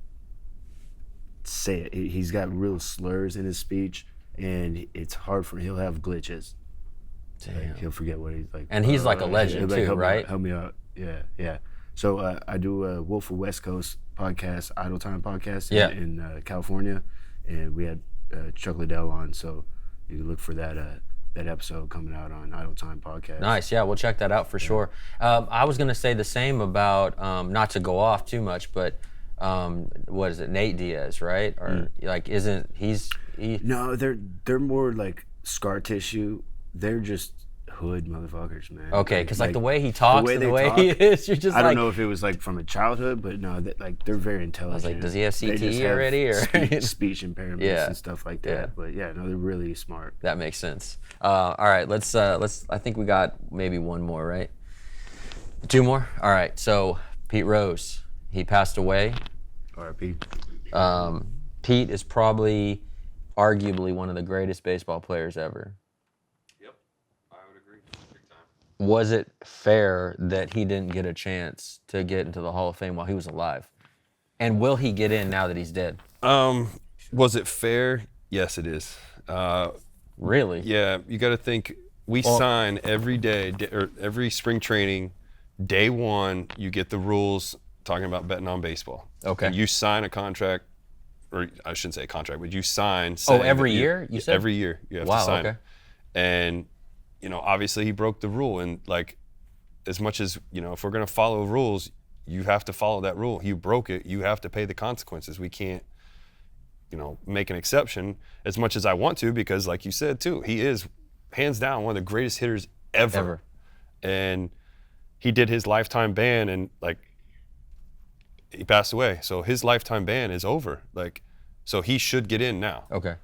say it. He's got real slurs in his speech, and it's hard for him. He'll have glitches. Like, he'll forget what he's like. And he's like a legend too, right? Help me out. Yeah. So I do a Wolf of West Coast podcast, Idle Time podcast in California, and we had Chuck Liddell on. So you can look for that episode coming out on Idle Time podcast. Nice, yeah, we'll check that out for sure. I was gonna say the same about not to go off too much, but what is it, Nate Diaz, right? Or like, isn't he? No, they're more like scar tissue. They're just hood motherfuckers, man. Okay, because like the way he talks and the way he is, you're just I like. don't know if it was like from a childhood, but no, they're very intelligent. I was like, does he have They just CTE have already, or speech impairments and stuff like that? Yeah. But yeah, no, they're really smart. That makes sense. All right, let's. I think we got maybe one more, right? Two more. All right. So Pete Rose, he passed away. R.I.P. Pete is probably, arguably, one of the greatest baseball players ever. Yep, I would agree. Big time. Was it fair that he didn't get a chance to get into the Hall of Fame while he was alive? And will he get in now that he's dead? Was it fair? Yes, it is. Really? Yeah, you got to think. We sign every day, or every spring training, day one. You get the rules talking about betting on baseball. Okay. And you sign a contract, or I shouldn't say a contract, but you sign. Every year? You said every year you have to sign. It. And obviously he broke the rule, and like, as much as if we're gonna follow rules, you have to follow that rule. You broke it, you have to pay the consequences. We can't, make an exception as much as I want to, because like you said too, he is hands down one of the greatest hitters ever. And he did his lifetime ban, and like, he passed away. So his lifetime ban is over. Like, so he should get in now. Okay.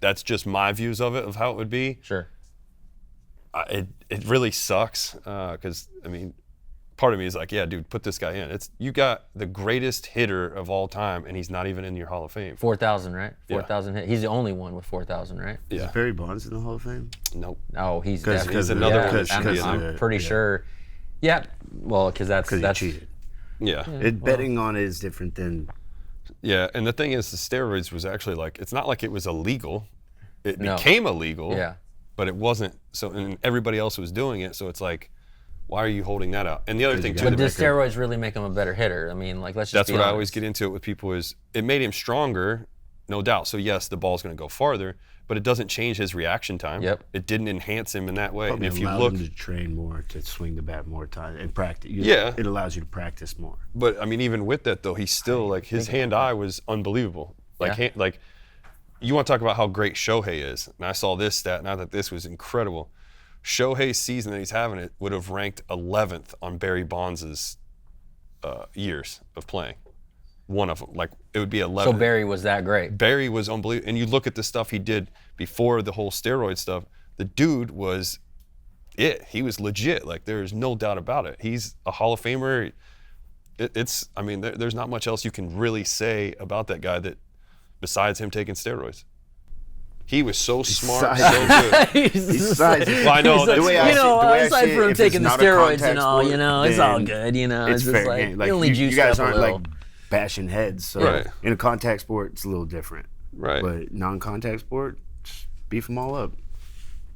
That's just my views of it, of how it would be. Sure. It really sucks, because part of me is like, yeah, dude, put this guy in. You got the greatest hitter of all time, and he's not even in your Hall of Fame. 4,000, right? Yeah. 4,000 hit. He's the only one with 4,000, right? Yeah. Is Barry Bonds in the Hall of Fame? Nope. Oh, he's Because definitely. He's another one that because should be in I'm there. pretty sure. Yeah. Well, because that's he cheated. Yeah. Betting on it is different than. Yeah, and the thing is, the steroids was actually like, it's not like it was illegal. It No. became illegal. Yeah. But it wasn't. So, and everybody else was doing it. So it's like, why are you holding that out? And the other thing too, But does steroids really make him a better hitter? I mean, like, let's just that's be what honest. I always get into it with people, is it made him stronger, no doubt. So yes, the ball's going to go farther, but it doesn't change his reaction time. Yep. It didn't enhance him in that way. Probably And if you allowed look, him to train more, to swing the bat more time and practice. Yeah. It allows you to practice more. but even with that though, he's still like, his hand-eye was unbelievable. Like, Yeah. You want to talk about how great Shohei is. And I saw this stat, and I thought this was incredible. Shohei's season that he's having, it would have ranked 11th on Barry Bonds' years of playing. One of them, like, it would be 11th. So Barry was that great. Barry was unbelievable. And you look at the stuff he did before the whole steroid stuff, the dude was it. He was legit. Like, there's no doubt about it. He's a Hall of Famer. There's not much else you can really say about that guy that, besides him taking steroids. He was so smart, so good. Besides, I know. the way I aside see it, from if taking it's the not a steroids contact and all, sport, it's all then good, It's just fair like, game. Like, you only you juiced guys up a aren't little. like bashing heads. So Right. in a contact sport, it's a little different. Right. But non-contact sport, just beef them all up.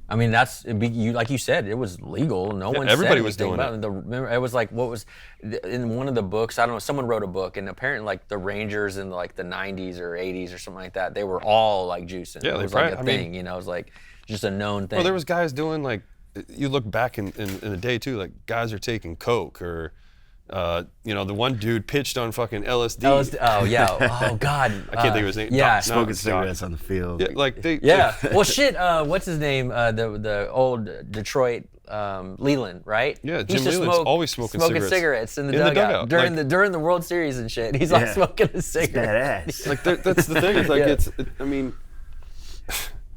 I mean, like you said, it was legal. No one everybody said was anything doing about it. Remember, it was like, in one of the books, I don't know, someone wrote a book, and apparently like the Rangers in like the 90s or 80s or something like that, they were all like juicing. Yeah, it was they like a probably- thing, it was like just a known thing. Well, there was guys doing, like, you look back in the day too, like guys are taking coke or The one dude pitched on fucking LSD. Oh yeah. Oh God. I can't think of his name. Yeah. Smoking cigarettes on the field. Yeah, like they. Yeah. Well, shit. What's his name? The old Detroit Leland, right? Yeah, He Jim used to Leland's smoke- always smoking cigarettes in the in the dugout, dugout, during the World Series and shit. He's like Yeah. smoking a cigarette. Badass. Like that's the thing. It's like Yeah. I mean,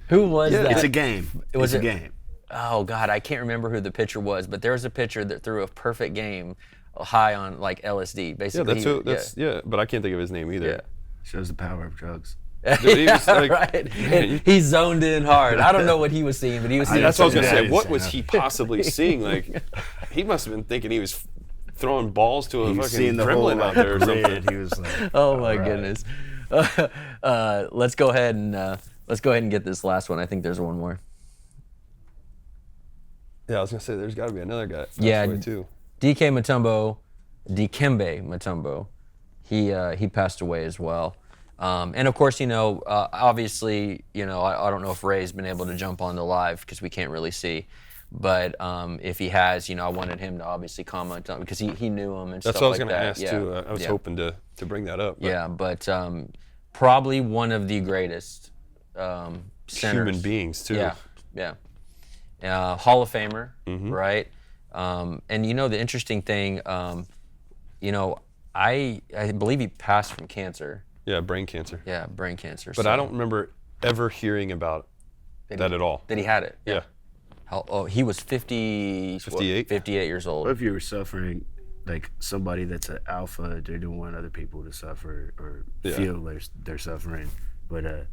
Who was that? It's a game. Was it's it- a game. Oh God, I can't remember who the pitcher was, but there was a pitcher that threw a perfect game, high on like LSD. yeah, Basically, but I can't think of his name either. Yeah. Shows the power of drugs. He Yeah, was like- right. And he zoned in hard. I don't know what he was seeing, but he was seeing. That's what I was gonna Yeah, say. it's- What was he possibly seeing? Like, he must have been thinking he was throwing balls to a He was fucking seeing the whole gremlin out there or something. grid. He was like, Oh my all right. goodness. Let's go ahead and get this last one. I think there's one more. Yeah, I was gonna say there's got to be another guy. That Yeah. passed away, too. Dikembe Mutombo, he passed away as well. And of course, obviously, I don't know if Ray's been able to jump on the live because we can't really see. But if he has, I wanted him to obviously comment on because he knew him and That's stuff what I was like gonna that. ask Yeah. too. I was Yeah. hoping to bring that up. But Yeah, but probably one of the greatest centers. human beings too. Yeah. Hall of Famer, Mm-hmm. right? And the interesting thing, I believe he passed from cancer. Yeah, brain cancer. Yeah, brain cancer. But I don't remember ever hearing about that at all. That he had it. Yeah. He was 50, 58? 58 years old. What if you were suffering, like somebody that's an alpha, they don't want other people to suffer or Yeah. feel they're suffering. But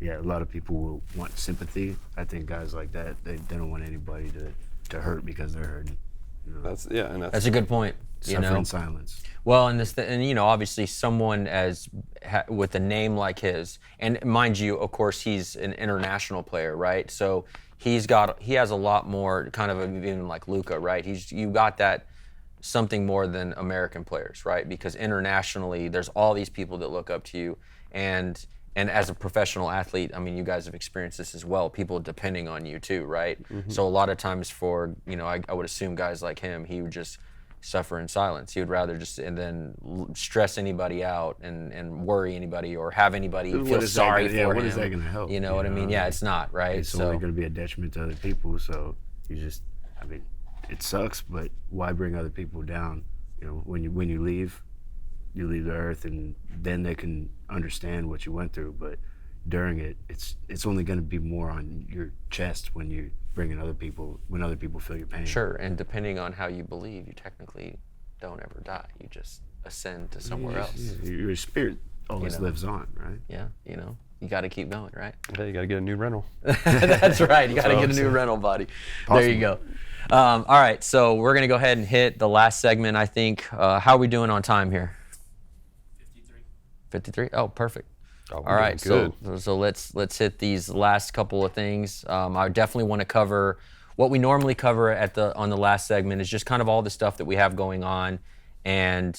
yeah, a lot of people will want sympathy. I think guys like that, they don't want anybody to hurt because they're hurting. That's That's a good point. Suffer in silence. Well, and obviously someone with a name like his, and mind you, of course, he's an international player, right? So he has a lot more kind of even like Luka, right? You got that something more than American players, right? Because internationally, there's all these people that look up to you, and as a professional athlete, I mean, you guys have experienced this as well. People depending on you too, right? Mm-hmm. So a lot of times I would assume guys like him, he would just suffer in silence. He would rather just and then stress anybody out and worry anybody or have anybody What feel is that sorry gonna- for yeah, him. what is that gonna help? You know what I mean? Yeah, it's not, right? It's only going to be a detriment to other people. So it sucks, but why bring other people down? When you leave the earth, and then they can understand what you went through. But during it, it's only going to be more on your chest when you bring in other people, when other people feel your pain. Sure, and depending on how you believe, you technically don't ever die. You just ascend to somewhere else. Yeah, your spirit always lives on, right? Yeah, you got to keep going, right? Yeah, you got to get a new rental. That's right. You got to get a new rental body. There you go. All right, so we're gonna go ahead and hit the last segment. I think. How are we doing on time here? 53. Oh, perfect. Oh, All right, good. so let's hit these last couple of things. I definitely want to cover what we normally cover on the last segment is just kind of all the stuff that we have going on. And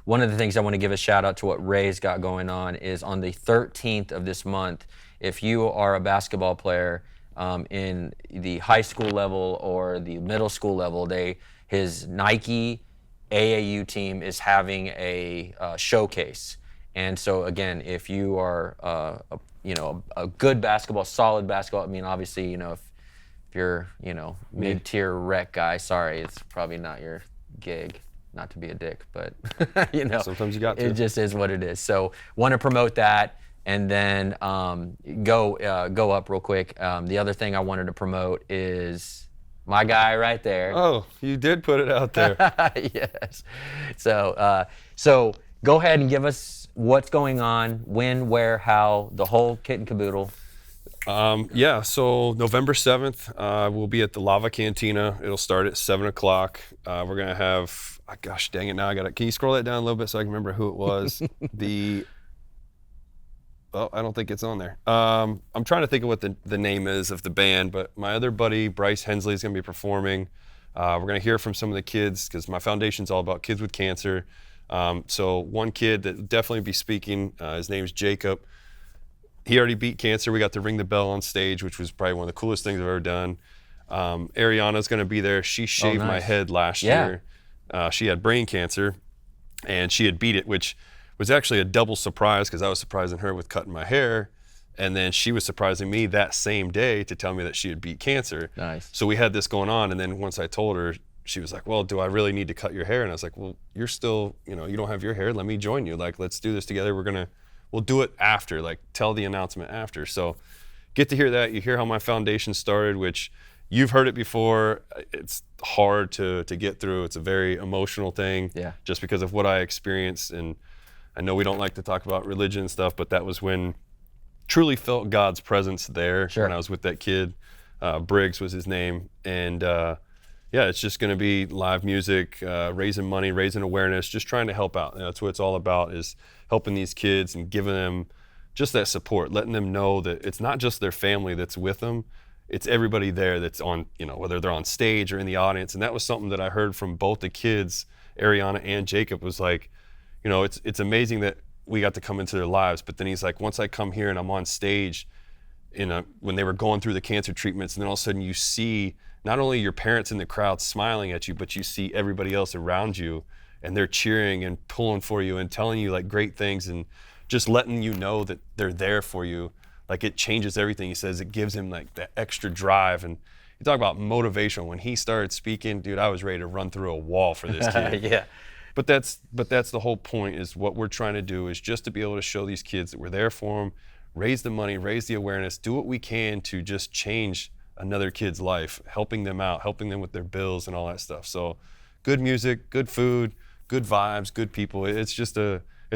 one of the things I want to give a shout out to what Ray's got going on is on the 13th of this month. If you are a basketball player in the high school level or the middle school level, his Nike AAU team is having a showcase. And so again, if you are a good basketball, solid basketball, I mean, obviously, if you're, mid-tier rec guy, sorry, it's probably not your gig. Not to be a dick, but Sometimes you got to. It just is what it is. So want to promote that, and then go up real quick. The other thing I wanted to promote is my guy right there. Oh, you did put it out there. Yes. So go ahead and give us what's going on, when, where, how, the whole kit and caboodle. Yeah, so November 7th, we'll be at the Lava Cantina. It'll start at 7 o'clock. We're going to have, gosh dang it, now can you scroll that down a little bit so I can remember who it was? I don't think it's on there. I'm trying to think of what the name is of the band, but my other buddy, Bryce Hensley, is going to be performing. We're going to hear from some of the kids because my foundation's all about kids with cancer. So one kid that will definitely be speaking, his name's Jacob. He already beat cancer. We got to ring the bell on stage, which was probably one of the coolest things I've ever done. Ariana's going to be there. She shaved my nice. head last Yeah. year. She had brain cancer, and she had beat it, which was actually a double surprise because I was surprising her with cutting my hair, and then she was surprising me that same day to tell me that she had beat cancer. Nice. So we had this going on, and then once I told her, she was like, well, do I really need to cut your hair? And I was like, well, you're still, you don't have your hair. Let me join you. Like, let's do this together. We'll do it after, like tell the announcement after. So get to hear that. You hear how my foundation started, which you've heard it before. It's hard to get through. It's a very emotional thing. Yeah. Just because of what I experienced. And I know we don't like to talk about religion and stuff, but that was when truly felt God's presence there. Sure. When I was with that kid. Briggs was his name. And yeah, it's just going to be live music, raising money, raising awareness, just trying to help out. That's what it's all about, is helping these kids and giving them just that support, letting them know that it's not just their family that's with them, it's everybody there that's on, whether they're on stage or in the audience. And that was something that I heard from both the kids, Ariana and Jacob, was like, it's amazing that we got to come into their lives. But then he's like, once I come here and I'm on stage, when they were going through the cancer treatments, and then all of a sudden you see not only your parents in the crowd smiling at you, but you see everybody else around you, and they're cheering and pulling for you and telling you like great things and just letting you know that they're there for you. Like, it changes everything. He says it gives him like that extra drive. And you talk about motivation. When he started speaking, dude, I was ready to run through a wall for this kid. Yeah. But that's the whole point, is what we're trying to do is just to be able to show these kids that we're there for them, raise the money, raise the awareness, do what we can to just change another kid's life, helping them out, helping them with their bills and all that stuff. So good music, good food, good vibes, good people. It's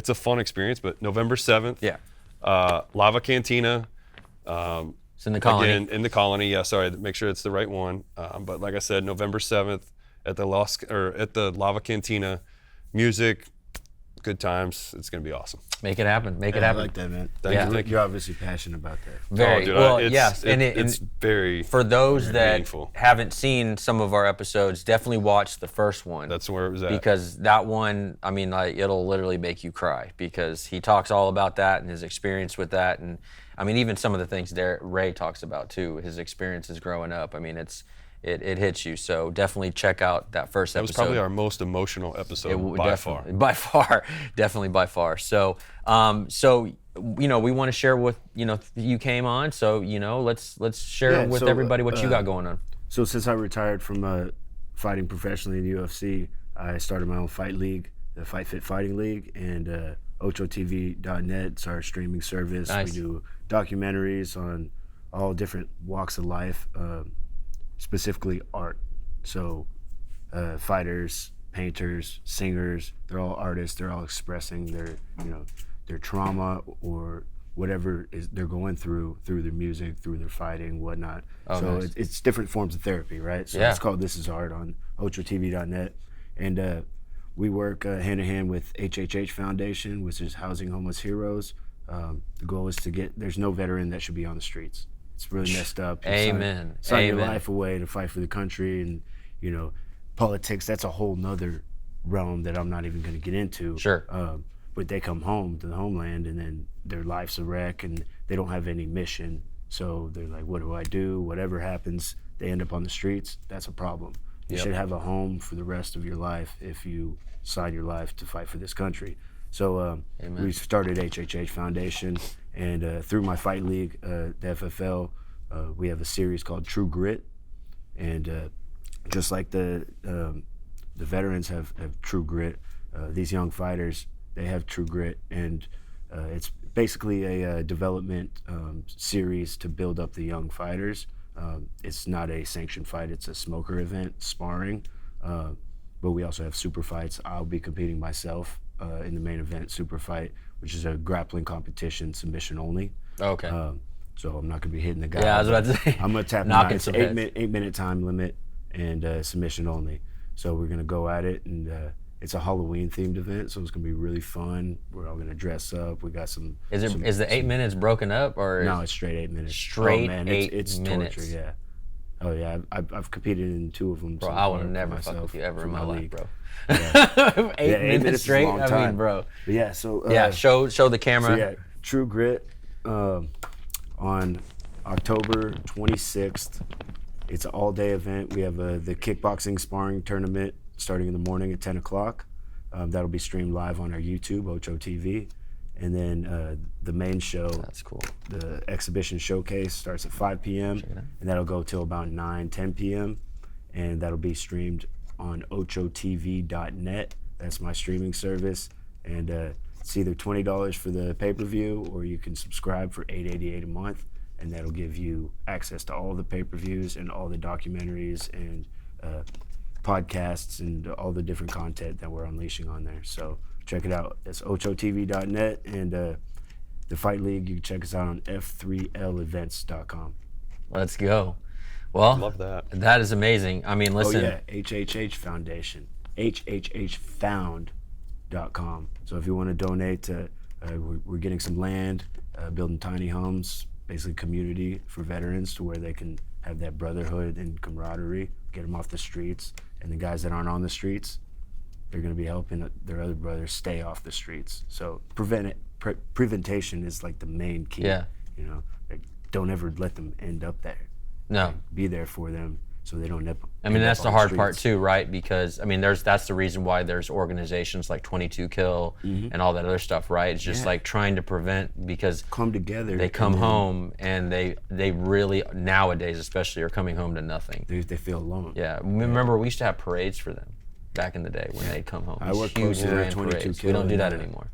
a fun experience. But November 7th, Yeah. Lava Cantina. It's in the Colony. Again, in the Colony. Yeah, sorry, make sure it's the right one. But like I said, November 7th at the Lava Cantina. Music, good times. It's gonna be awesome. Make it happen. Make it I happen. like that, man. Thank you. You're obviously passionate about that. Very Oh, dude, well. it's, Yes, it's very. For those that meaningful. haven't seen some of our episodes, definitely watch the first one. That's where it was at. Because that one, I mean, like, it'll literally make you cry, because he talks all about that and his experience with that, and I mean, even some of the things Ray talks about too, his experiences growing up. I mean, it hits you. So definitely check out that first episode. That was probably our most emotional episode by far. By far, definitely by far. So, we want to share with you came on. So let's share with everybody what you got going on. So since I retired from fighting professionally in the UFC, I started my own fight league, the Fight Fit Fighting League, and OchoTV.net is our streaming service. Nice. We do documentaries on all different walks of life. Specifically art. So fighters, painters, singers, they're all artists. They're all expressing their trauma or whatever they're going through their music, through their fighting, whatnot. Oh, so nice. it's different forms of therapy, right? So Yeah. it's called This Is Art on OchoTV.net. And we work hand in hand with HHH Foundation, which is Housing Homeless Heroes. The goal is there's no veteran that should be on the streets. It's really messed up. Amen. Sign your Amen. life away to fight for the country, and politics. That's a whole nother realm that I'm not even going to get into. Sure. But they come home to the homeland, and then their life's a wreck, and they don't have any mission. So they're like, "What do I do?" Whatever happens, they end up on the streets. That's a problem. You Yep. should have a home for the rest of your life if you sign your life to fight for this country. So we started HHH Foundation, and through my fight league, the FFL, we have a series called True Grit, and just like the veterans have True Grit, these young fighters, they have True Grit, and it's basically a development series to build up the young fighters. It's not a sanctioned fight, it's a smoker event, sparring, but we also have super fights. I'll be competing myself in the main event, super fight, which is a grappling competition, submission only. Okay. So I'm not going to be hitting the guy. Yeah, I was about to say. I'm going to tap Knocking it's some 8-minute time limit and submission only. So we're going to go at it, and it's a Halloween themed event, so it's going to be really fun. We're all going to dress up. We got some. Is the 8 minutes broken up, or? No, it's straight 8 minutes. Straight oh, man, 8 it's minutes. torture, yeah. Oh yeah, I've competed in 2 of them. Bro, so I will far never for fuck myself, with you ever for in my life, league. bro. Yeah. 8 minutes is a straight. long I mean, time. bro. But yeah, so Yeah, show the camera. So yeah, True Grit on October 26th. It's an all-day event. We have the kickboxing sparring tournament starting in the morning at 10 o'clock. That'll be streamed live on our YouTube, Ocho TV. And then the main show, That's cool. the exhibition showcase, starts at 5 p.m. and that'll go till about 10 p.m. And that'll be streamed on ochotv.net. That's my streaming service. And it's either $20 for the pay-per-view, or you can subscribe for $8.88 a month, and that'll give you access to all the pay-per-views and all the documentaries and podcasts and all the different content that we're unleashing on there. So check it out. It's ochotv.net, and the Fight League, you can check us out on f3levents.com. Let's go. Well, Love that. That is amazing. I mean, listen. Oh yeah, HHH Foundation, hhhfound.com. So if you want to donate, we're getting some land, building tiny homes, basically community for veterans, to where they can have that brotherhood and camaraderie, get them off the streets, and the guys that aren't on the streets, they're going to be helping their other brothers stay off the streets. So preventation is like the main key. Yeah. You know, like, don't ever let them end up there. No. Like, be there for them so they don't I mean, that's the hard part too, right? Because I mean, that's the reason why there's organizations like 22 Kill and all that other stuff, right? It's just like trying to prevent, because come together. they come home and they really, nowadays especially, are coming home to nothing. They feel alone. Yeah, remember we used to have parades for them back in the day when they'd come home. I These work huge close to grand 22 parades. Kill. We don't do that and, anymore.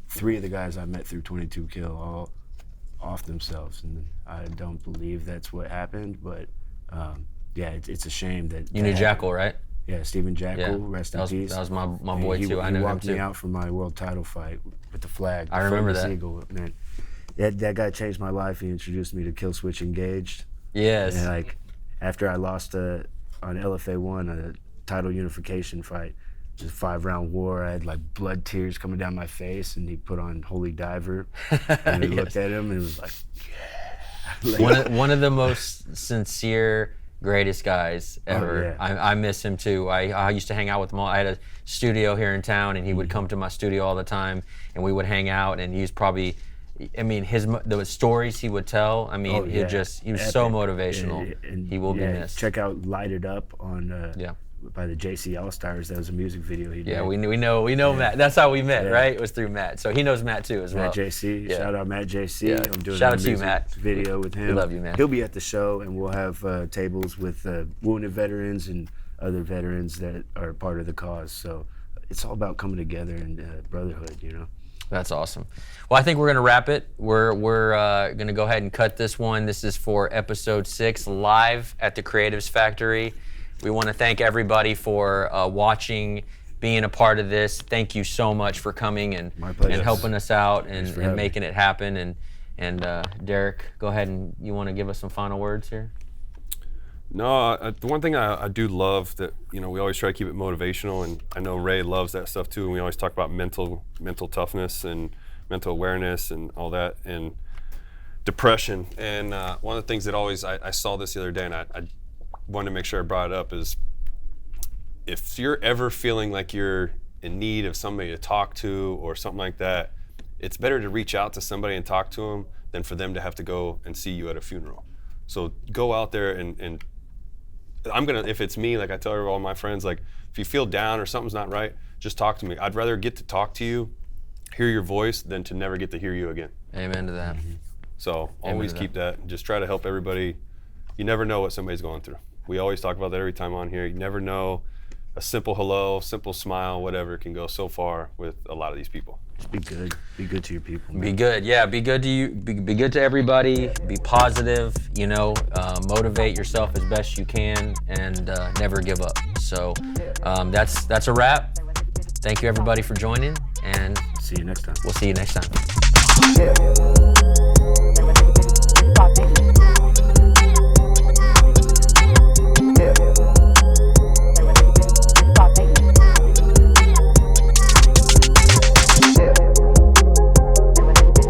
Three of the guys I met through 22 Kill all off themselves, and I don't believe that's what happened, but yeah, it's a shame that You knew Jackal, right? Yeah, Stephen Jackal, Yeah, rest in peace. That was my boy too. I He knew him walked me too. out for my world title fight with the flag. I remember that. Eagle, man. That guy changed my life. He introduced me to Kill Switch Engaged. Yes. And like, after I lost on LFA1, a title unification fight, it was a 5-round war. I had like blood tears coming down my face, and he put on Holy Diver, and I looked at him and it was like, yeah. one of the most sincere, greatest guys ever. yeah. I miss him too. I used to hang out with him all. I had a studio here in town, and he would come to my studio all the time, and we would hang out. And he was probably, I mean, the stories he would tell. I mean, he was so motivational. And he will be missed. Check out Light It Up on by the JC All Stars. That was a music video he did. Yeah, we know Matt. That's how we met, right? It was through Matt. So he knows Matt too as well. Matt JC. Yeah. Shout out Matt JC. Yeah. I'm doing Shout a out to you, music Matt. video with him. We love you, man. He'll be at the show, and we'll have tables with wounded veterans and other veterans that are part of the cause. So it's all about coming together and brotherhood, you know. That's awesome. Well, I think we're going to wrap it. We're going to go ahead and cut this one. This is for episode 6, live at the Creatives Factory. We want to thank everybody for watching, being a part of this. Thank you so much for coming and helping us out and making it happen. And Derek, go ahead, and you want to give us some final words here? No, the one thing I do love that, you know, we always try to keep it motivational, and I know Ray loves that stuff too, and we always talk about mental toughness and mental awareness and all that, and depression. And one of the things that always, I saw this the other day, and I wanted to make sure I brought it up, is if you're ever feeling like you're in need of somebody to talk to or something like that, it's better to reach out to somebody and talk to them than for them to have to go and see you at a funeral. So go out there and if it's me, like I tell all my friends, like, if you feel down or something's not right, just talk to me. I'd rather get to talk to you, hear your voice, than to never get to hear you again. Amen to that. So always keep that, and just try to help everybody. You never know what somebody's going through. We always talk about that every time on here. You never know. A simple hello, simple smile, whatever, can go so far with a lot of these people. Just be good. Be good to your people. Man. Be good, yeah. Be good to you. Be good to everybody. Be positive. You know, motivate yourself as best you can, and never give up. So that's a wrap. Thank you everybody for joining, and See you next time. we'll see you next time.